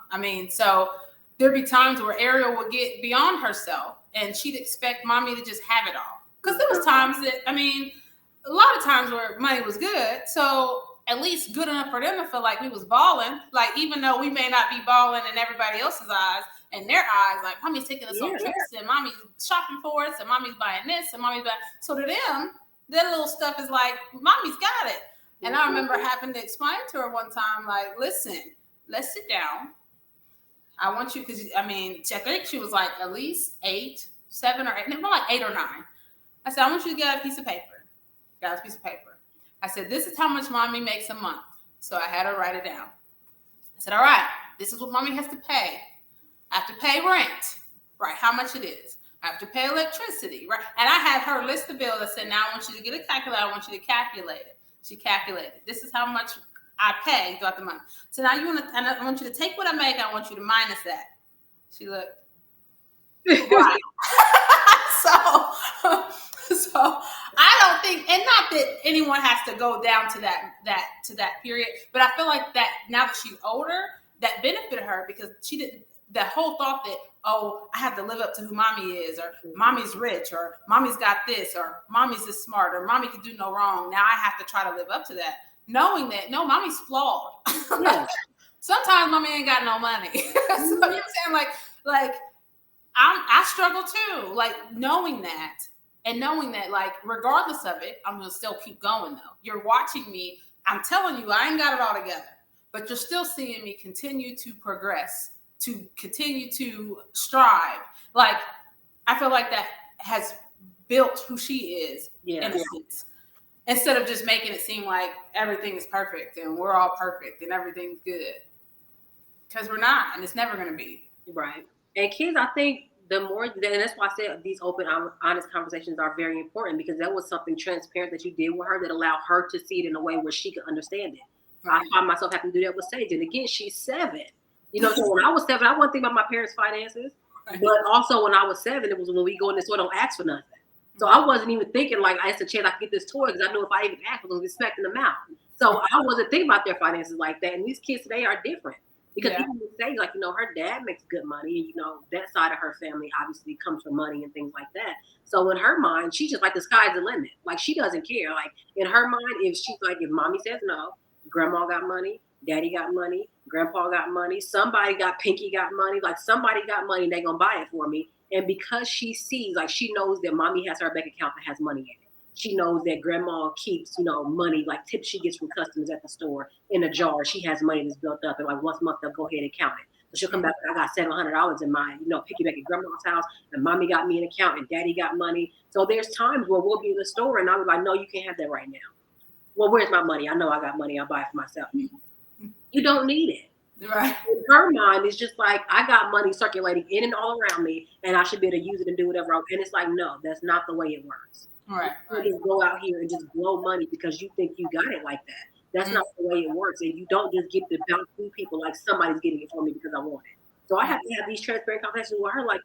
So there'd be times where Ariel would get beyond herself and she'd expect mommy to just have it all. Because there was times that, a lot of times where money was good. So at least good enough for them to feel like we was balling. Like, even though we may not be balling in everybody else's eyes, in their eyes, like, mommy's taking us on trips and mommy's shopping for us and mommy's buying this and mommy's buying. So to them, that little stuff is like, mommy's got it. And I remember having to explain to her one time, like, listen, let's sit down. I want you, because, I think she was like at least 8, 7 or 8, more like 8 or 9. I said, I want you to get a piece of paper. Got a piece of paper. I said, this is how much mommy makes a month. So I had her write it down. I said, all right, this is what mommy has to pay. I have to pay rent, right? How much it is. I have to pay electricity, right? And I had her list the bills. I said, now I want you to get a calculator. I want you to calculate it. She calculated. This is how much I pay throughout the month. So now I want you to take what I make. I want you to minus that. She looked. Right. So I don't think, and not that anyone has to go down to that period, but I feel like that now that she's older, that benefited her because she didn't. That whole thought that, oh, I have to live up to who mommy is, or mommy's rich, or mommy's got this, or mommy's this smart, or mommy can do no wrong. Now I have to try to live up to that, knowing that no, mommy's flawed. Yeah. Sometimes mommy ain't got no money. So you know what I'm saying, like I struggle too, like knowing that, like regardless of it, I'm gonna still keep going though. You're watching me. I'm telling you, I ain't got it all together, but you're still seeing me continue to progress, to continue to strive. Like, I feel like that has built who she is in a sense. Instead of just making it seem like everything is perfect and we're all perfect and everything's good. Because we're not, and it's never going to be. Right. And kids, I think the more, and that's why I said these open, honest conversations are very important, because that was something transparent that you did with her that allowed her to see it in a way where she could understand it. Right. I find myself having to do that with Sage. And again, she's 7. So when I was 7, I wasn't thinking about my parents' finances. Right. But also when I was 7, it was when we go in the store, don't ask for nothing. So I wasn't even thinking like I had a chance I could get this toy because I knew if I even asked, I was going to get smacked in the mouth. So I wasn't thinking about their finances like that. And these kids today are different. Because people would say, like, her dad makes good money. And, that side of her family obviously comes from money and things like that. So in her mind, she's just like, the sky's the limit. Like, she doesn't care. Like, in her mind, if mommy says no, grandma got money, daddy got money, grandpa got money, Pinky got money. Like, somebody got money, they going to buy it for me. And because she sees, like, she knows that mommy has her bank account that has money in it. She knows that grandma keeps, money, like tips she gets from customers at the store in a jar. She has money that's built up, and like once a month they'll go ahead and count it. So she'll come back. I got $700 in my, piggyback at grandma's house, and mommy got me an account, and daddy got money. So there's times where we'll be in the store, and I'm like, no, you can't have that right now. Well, where's my money? I know I got money. I'll buy it for myself. You don't need it. Right. In her mind, it's just like, I got money circulating in and all around me, and I should be able to use it and do whatever. And it's like, no, that's not the way it works. Right. You just go out here and just blow money because you think you got it like that. That's not the way it works. And you don't just get to bounce through people like somebody's getting it for me because I want it. So I have to have these transparent conversations with her, like,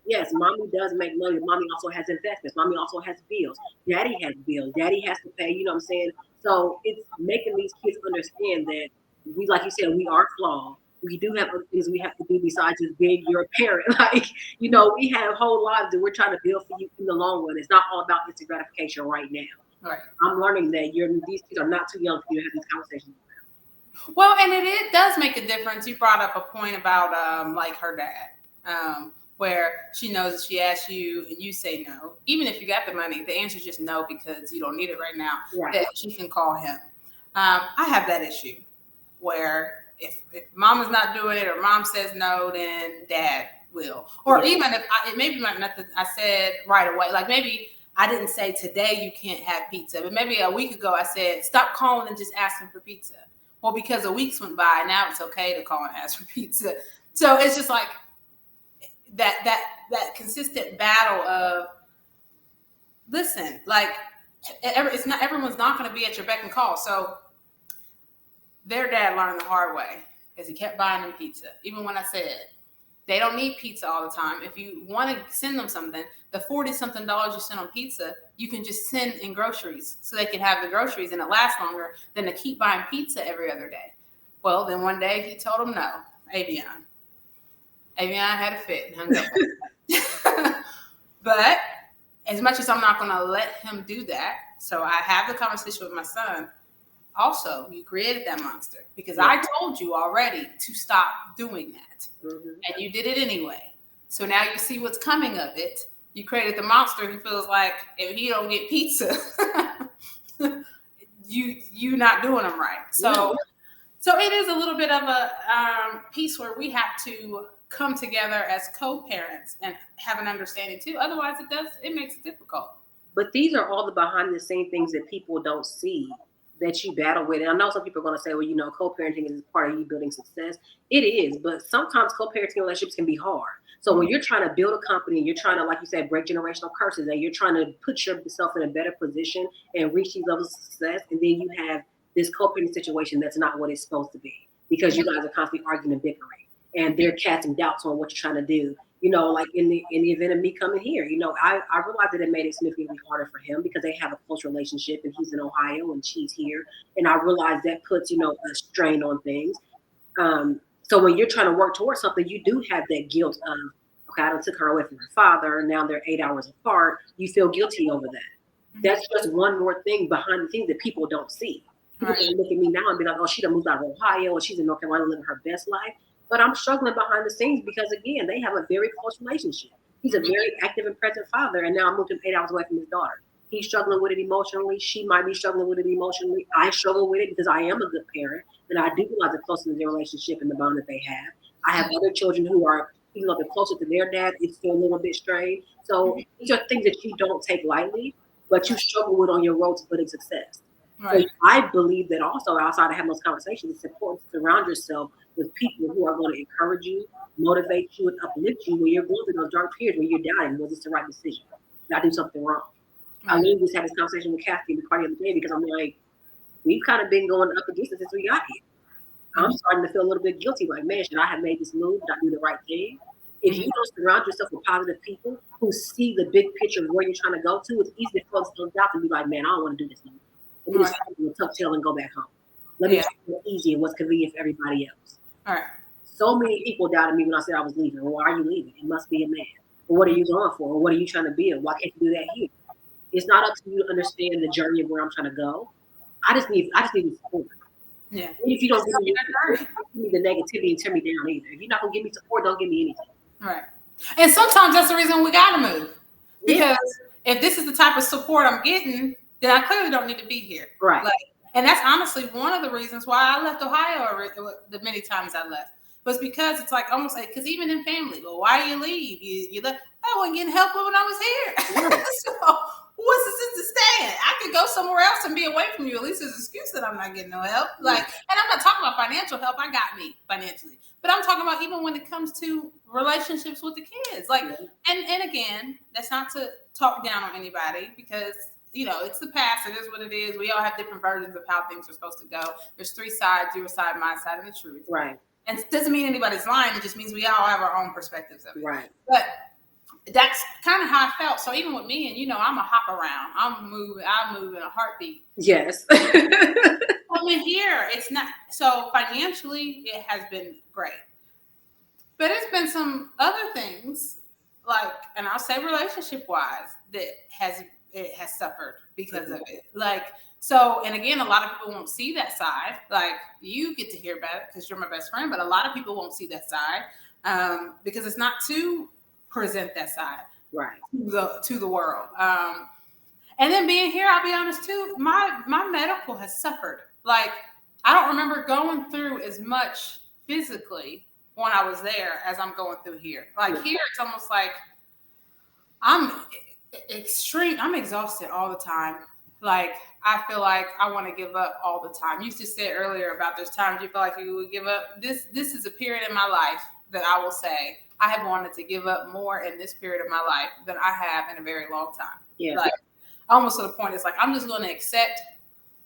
yes, mommy does make money. Mommy also has investments. Mommy also has bills. Daddy has bills. Daddy has to pay, you know what I'm saying? So it's making these kids understand that we, like you said, we are flawed. We do have other things we have to do besides just being your parent. Like, we have whole lives that we're trying to build for you in the long run. It's not all about instant gratification right now. Right. I'm learning that these kids are not too young for you to have these conversations. Well, and it does make a difference. You brought up a point about like her dad, where she knows if she asks you and you say no, even if you got the money, the answer is just no because you don't need it right now. Right. That she can call him. I have that issue where if mom is not doing it or mom says no, then dad will. Or even if it maybe not that I said right away, like maybe I didn't say today you can't have pizza, but maybe a week ago I said stop calling and just asking for pizza. Well, because a week's went by, now it's okay to call and ask for pizza. So it's just like that consistent battle of, listen, like everyone's not going to be at your beck and call. So their dad learned the hard way because he kept buying them pizza. Even when I said they don't need pizza all the time. If you want to send them something, the $40-something you send on pizza, you can just send in groceries so they can have the groceries and it lasts longer than to keep buying pizza every other day. Well, then one day he told him no, Avion had a fit and hung up. But as much as I'm not going to let him do that, so I have the conversation with my son. Also, you created that monster because I told you already to stop doing that. Mm-hmm. And you did it anyway. So now you see what's coming of it. You created the monster who feels like if he don't get pizza, you not doing them right. So it is a little bit of a piece where we have to come together as co-parents and have an understanding too. Otherwise, it makes it difficult. But these are all the behind the scene things that people don't see that you battle with. And I know some people are going to say, well, co-parenting is part of you building success. It is, but sometimes co-parenting relationships can be hard. So when you're trying to build a company, you're trying to, like you said, break generational curses, and you're trying to put yourself in a better position and reach these levels of success, and then you have this co-parenting situation that's not what it's supposed to be because you guys are constantly arguing and bickering, and they're casting doubts on what you're trying to do. Like in the event of me coming here, I realized that it made it significantly harder for him because they have a close relationship and he's in Ohio and she's here. And I realized that puts, a strain on things. So when you're trying to work towards something, you do have that guilt of, okay, I took her away from her father. And now they're 8 hours apart. You feel guilty over that. Mm-hmm. That's just one more thing behind the scenes that people don't see. People look at me now and be like, oh, she done moved out of Ohio and she's in North Carolina living her best life. But I'm struggling behind the scenes because, again, they have a very close relationship. He's a very active and present father, and now I moved him 8 hours away from his daughter. He's struggling with it emotionally. She might be struggling with it emotionally. I struggle with it because I am a good parent, and I do realize the closeness of their relationship and the bond that they have. I have other children who are, even though they're closer to their dad, it's still a little bit strained. So these are things that you don't take lightly, but you struggle with on your road to building success. Right. So I believe that also outside of having those conversations, it's important to surround yourself with people who are going to encourage you, motivate you, and uplift you when you're going through those dark periods when you're doubting, was this the right decision? Did I do something wrong? I literally just had this conversation with Kathy in the party the other day because I'm like, we've kind of been going up against it since we got here. I'm starting to feel a little bit guilty, like, man, should I have made this move? Did I do the right thing? If you don't surround yourself with positive people who see the big picture of where you're trying to go to, it's easy to close those out and be like, man, I don't want to do this anymore. Let me just do a tuck tail and go back home. Let me just do what's easy and what's convenient for everybody else. All right. So many people doubted me when I said I was leaving. Well, why are you leaving? It must be a man. Well, what are you going for? Or what are you trying to build? Why can't you do that here? It's not up to you to understand the journey of where I'm trying to go. I just need support. Yeah. And if you don't give me the negativity and tear me down either. If you're not gonna give me support, don't give me anything. Right. And sometimes that's the reason we gotta move. Because if this is the type of support I'm getting, then I clearly don't need to be here. Right. And that's honestly one of the reasons why I left Ohio the many times I left. Was because it's like almost like, because even in family, well, why do you leave? You left. I wasn't getting help when I was here. So what's the sense of staying? I could go somewhere else and be away from you. At least there's an excuse that I'm not getting no help. And I'm not talking about financial help. I got me financially. But I'm talking about even when it comes to relationships with the kids. And again, that's not to talk down on anybody because, it's the past. It is what it is. We all have different versions of how things are supposed to go. There's three sides, your side, my side, and the truth. Right. And it doesn't mean anybody's lying. It just means we all have our own perspectives of it. Right. But that's kind of how I felt. So even with me, and I'm a hop around. I move in a heartbeat. Yes. Here, it's not. So financially, it has been great. But it's been some other things, and I'll say relationship-wise, that it has suffered because of it. So, and again, a lot of people won't see that side. You get to hear about it because you're my best friend, but a lot of people won't see that side because it's not to present that side right to the world. And then being here, I'll be honest too, my medical has suffered. I don't remember going through as much physically when I was there as I'm going through here. Here, it's almost like I'm exhausted all the time. I feel like I want to give up all the time. You just said earlier about there's times you feel like you would give up. This is a period in my life that I will say I have wanted to give up more in this period of my life than I have in a very long time. Yeah. Almost to the point, it's I'm just going to accept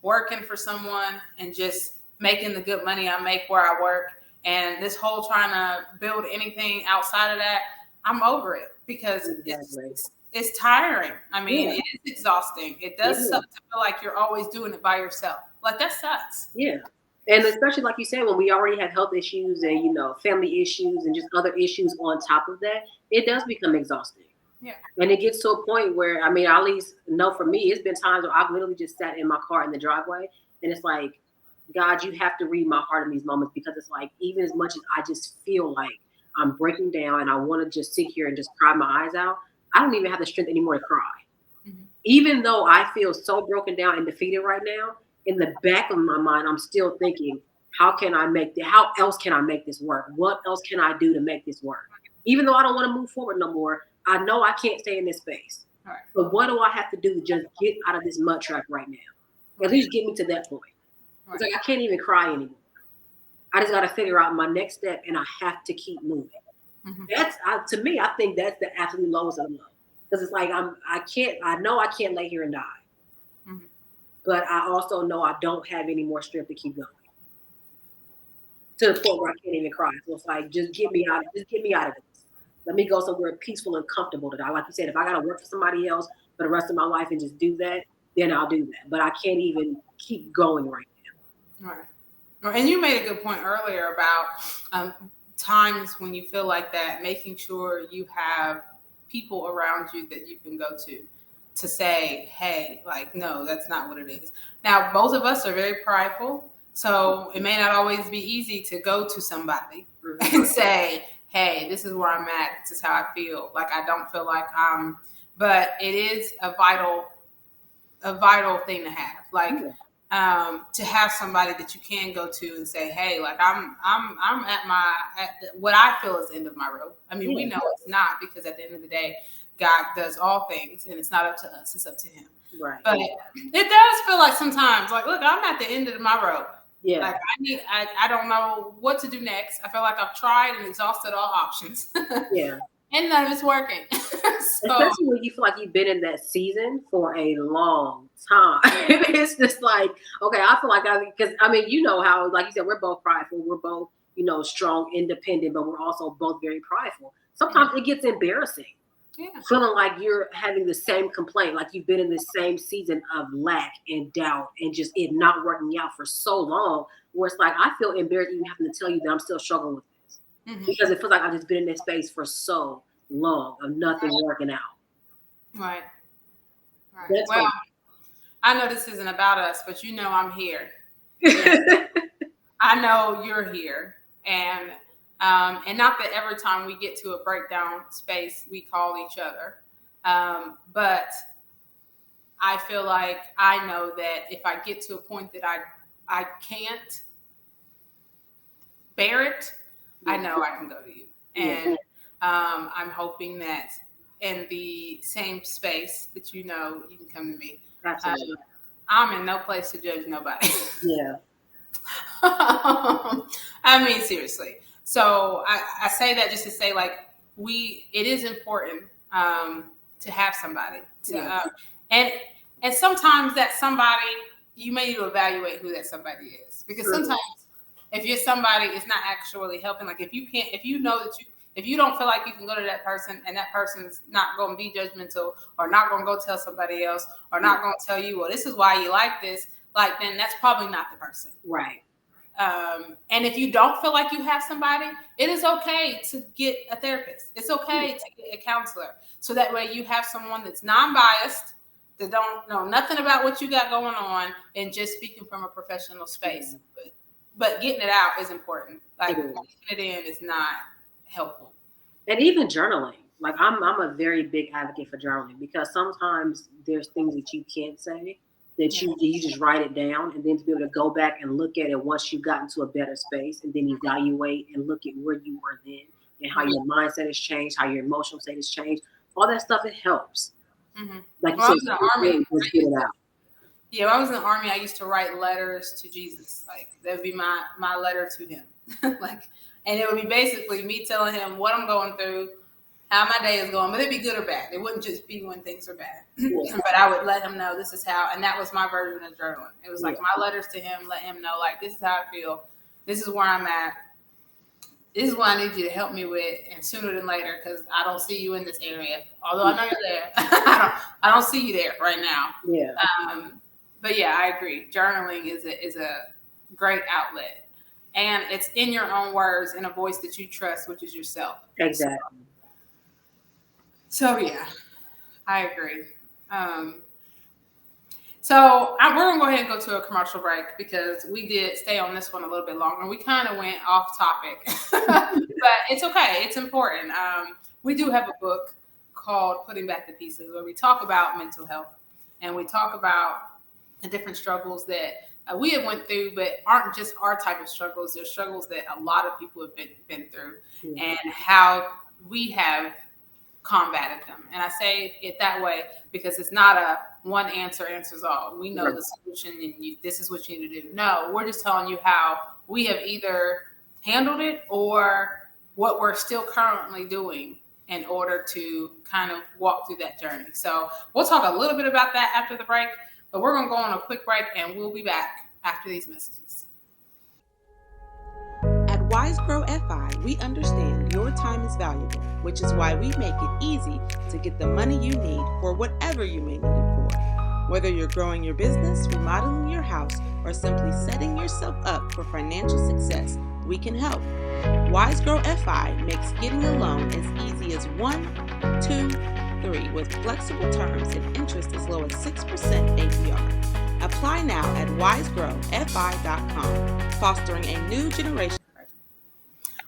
working for someone and just making the good money I make where I work. And this whole trying to build anything outside of that, I'm over it because it's tiring. It is exhausting. It does suck to feel like you're always doing it by yourself. That sucks. Yeah. And especially like you said, when we already have health issues and, family issues and just other issues on top of that, it does become exhausting. Yeah. And it gets to a point where, I at least know for me, it's been times where I've literally just sat in my car in the driveway and it's like, God, you have to read my heart in these moments because it's even as much as I just feel like I'm breaking down and I want to just sit here and just cry my eyes out, I don't even have the strength anymore to cry. Mm-hmm. Even though I feel so broken down and defeated right now, in the back of my mind, I'm still thinking, how else can I make this work? What else can I do to make this work? Even though I don't want to move forward no more, I know I can't stay in this space. All right. But what do I have to do to just get out of this mud trap right now? At least get me to that point. Right. It's I can't even cry anymore. I just got to figure out my next step and I have to keep moving. Mm-hmm. That's to me, I think that's the absolute lowest of the low. Because it's I know I can't lay here and die. Mm-hmm. But I also know I don't have any more strength to keep going. To the point where I can't even cry. So it's just get me out of this. Let me go somewhere peaceful and comfortable to die. Like you said, if I gotta work for somebody else for the rest of my life and just do that, then I'll do that. But I can't even keep going right now. All right. And you made a good point earlier about times when you feel like that, making sure you have people around you that you can go to say, hey, no, that's not what it is. Now, both of us are very prideful, so it may not always be easy to go to somebody and say, hey, this is where I'm at. This is how I feel. I don't feel like but it is a vital thing to have. To have somebody that you can go to and say, hey, I'm at what I feel is the end of my rope. We know it's not, because at the end of the day, God does all things and it's not up to us, it's up to him. Right. But it does feel like sometimes, look, I'm at the end of my rope. Yeah. I don't know what to do next. I feel like I've tried and exhausted all options. Yeah. And none of it's working. Especially when you feel like you've been in that season for a long time. It's just like, okay, I feel like because I mean, you know how, like you said, we're both prideful. We're both, strong, independent, but we're also both very prideful. Sometimes it gets embarrassing. Yeah. Feeling like you're having the same complaint, like you've been in the same season of lack and doubt and just it not working out for so long, where it's like I feel embarrassed even having to tell you that I'm still struggling with this because it feels like I've just been in this space for so long of nothing working out. Right. Well, I know this isn't about us, but I'm here. I know you're here, and not that every time we get to a breakdown space we call each other, but I feel like I know that if I get to a point that I can't bear it, I know I can go to you, and I'm hoping that in the same space that you can come to me. Absolutely. I'm in no place to judge nobody. Yeah. I mean, seriously. So I say that just to say, like, it is important to have somebody to, and sometimes that somebody, you may need to evaluate who that somebody is, because sometimes if you're somebody, it's not actually helping. Like if you know that if you don't feel like you can go to that person and that person's not going to be judgmental or not going to go tell somebody else or not going to tell you, well, this is why you like this, like, then that's probably not the person. Right. And if you don't feel like you have somebody, it is okay to get a therapist. It's okay to get a counselor. So that way you have someone that's non-biased, that don't know nothing about what you got going on, and just speaking from a professional space. But getting it out is important. Like getting it in is not helpful. And even journaling. Like I'm a very big advocate for journaling, because sometimes there's things that you can't say that you just write it down, and then to be able to go back and look at it once you've gotten to a better space, and then evaluate and look at where you were then and how your mindset has changed, how your emotional state has changed. All that stuff, it helps. Like well, you said, just get it out. Yeah, when I was in the Army, I used to write letters to Jesus. Like that would be my letter to him. And it would be basically me telling him what I'm going through, how my day is going, but it'd be good or bad. It wouldn't just be when things are bad. But I would let him know this is how, and that was my version of journaling. It was like my letters to him, let him know, like, this is how I feel. This is where I'm at. This is what I need you to help me with, and sooner than later, because I don't see you in this area. Although I know you're there, I don't see you there right now. Yeah. But yeah, I agree. Journaling is a great outlet, and it's in your own words, in a voice that you trust, which is yourself. Exactly. So yeah, I agree. So we're going to go ahead and go to a commercial break, because we did stay on this one a little bit longer. We kind of went off topic, but it's okay. It's important. We do have a book called Putting Back the Pieces, where we talk about mental health, and we talk about the different struggles that we have went through, but aren't just our type of struggles. They're struggles that a lot of people have been through, and how we have combated them. And I say it that way because it's not a one answer answers all. We know the solution, and this is what you need to do. No, we're just telling you how we have either handled it or what we're still currently doing in order to kind of walk through that journey. So we'll talk a little bit about that after the break, but we're going to go on a quick break, and we'll be back after these messages. At Wise Grow FI, we understand your time is valuable, which is why we make it easy to get the money you need for whatever you may need it for. Whether you're growing your business, remodeling your house, or simply setting yourself up for financial success, we can help. Wise Grow FI makes getting a loan as easy as 1, 2, 3, with flexible terms and interest as low as 6% APR. Apply now at wisegrowfi.com, fostering a new generation.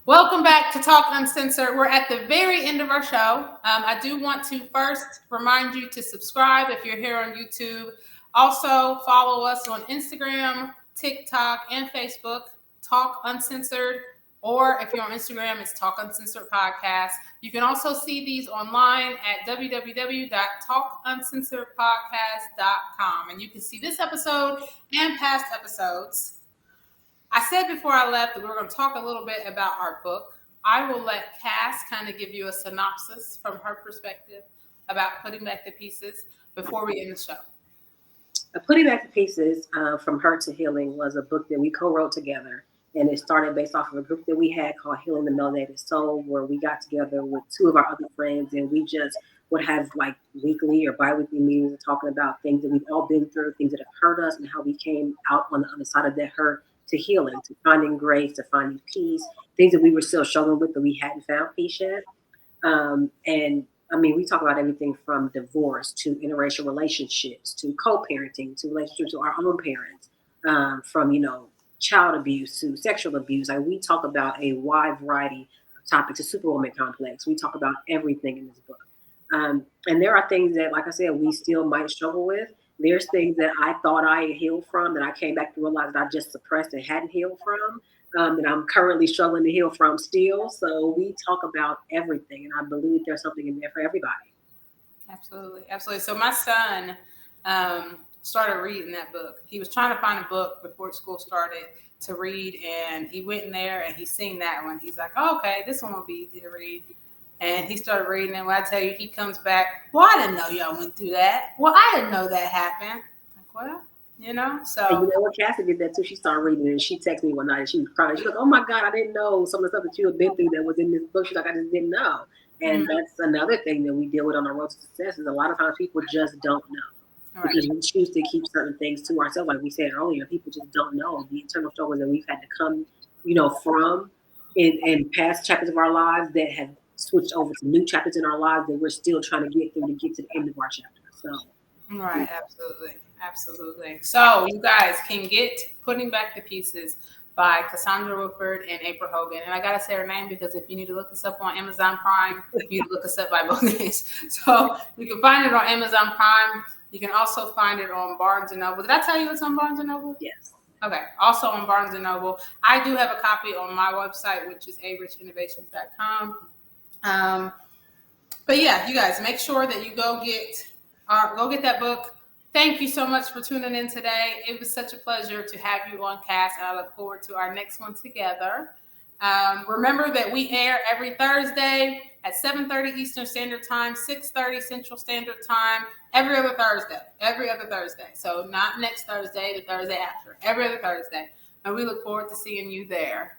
Welcome back to Talk Uncensored. We're at the very end of our show. I do want to first remind you to subscribe if you're here on YouTube. Also, follow us on Instagram, TikTok, and Facebook, Talk Uncensored. Or if you're on Instagram, it's Talk Uncensored Podcast. You can also see these online at www.talkuncensoredpodcast.com. And you can see this episode and past episodes. I said before I left that we were going to talk a little bit about our book. I will let Cass kind of give you a synopsis from her perspective about Putting Back the Pieces before we end the show. Putting Back the Pieces from Hurt to Healing was a book that we co-wrote together. And it started based off of a group that we had called Healing the Melanated Soul, where we got together with two of our other friends and we just would have like weekly or bi-weekly meetings talking about things that we've all been through, things that have hurt us and how we came out on the other side of that hurt to healing, to finding grace, to finding peace, things that we were still struggling with that we hadn't found peace yet. And I mean, we talk about everything from divorce to interracial relationships to co-parenting to relationships with our own parents, from, child abuse to sexual abuse. Like we talk about a wide variety of topics, a superwoman complex. We talk about everything in this book. And there are things that, like I said, we still might struggle with. There's things that I thought I had healed from that I came back to realize that I just suppressed and hadn't healed from. That I'm currently struggling to heal from still. So we talk about everything, and I believe there's something in there for everybody. Absolutely, absolutely. So my son started reading that book. He was trying to find a book before school started to read, and he went in there and he seen that one. He's like, oh, okay, this one will be easy to read. And he started reading, and when I tell you, he comes back, well, I didn't know y'all went through that. Well, I didn't know that happened. Like, well, so. And you know what? Cassie did that too. She started reading it, and she texted me one night, and she was crying. She's like, "Oh my God, I didn't know some of the stuff that you had been through that was in this book." She's like, "I just didn't know." And that's another thing that we deal with on our road to success is a lot of times people just don't know because we choose to keep certain things to ourselves. Like we said earlier, people just don't know the internal struggles that we've had to come, from in past chapters of our lives that have switched over to new chapters in our lives that we're still trying to get through to get to the end of our chapter. So. Right, absolutely. So you guys can get Putting Back the Pieces by Cassandra Woodford and April Hogan. And I gotta say her name because if you need to look us up on Amazon Prime, you look us up by both names. So you can find it on Amazon Prime. You can also find it on Barnes & Noble. Did I tell you it's on Barnes & Noble? Yes. Okay. Also on Barnes & Noble. I do have a copy on my website, which is arichinnovations.com. But yeah, you guys make sure that you go get that book. Thank you so much for tuning in today. It was such a pleasure to have you on cast, and I look forward to our next one together. Remember that we air every Thursday at 7:30 Eastern Standard Time, 6:30 Central Standard Time, every other Thursday. So not next Thursday, the Thursday after, every other Thursday. And we look forward to seeing you there.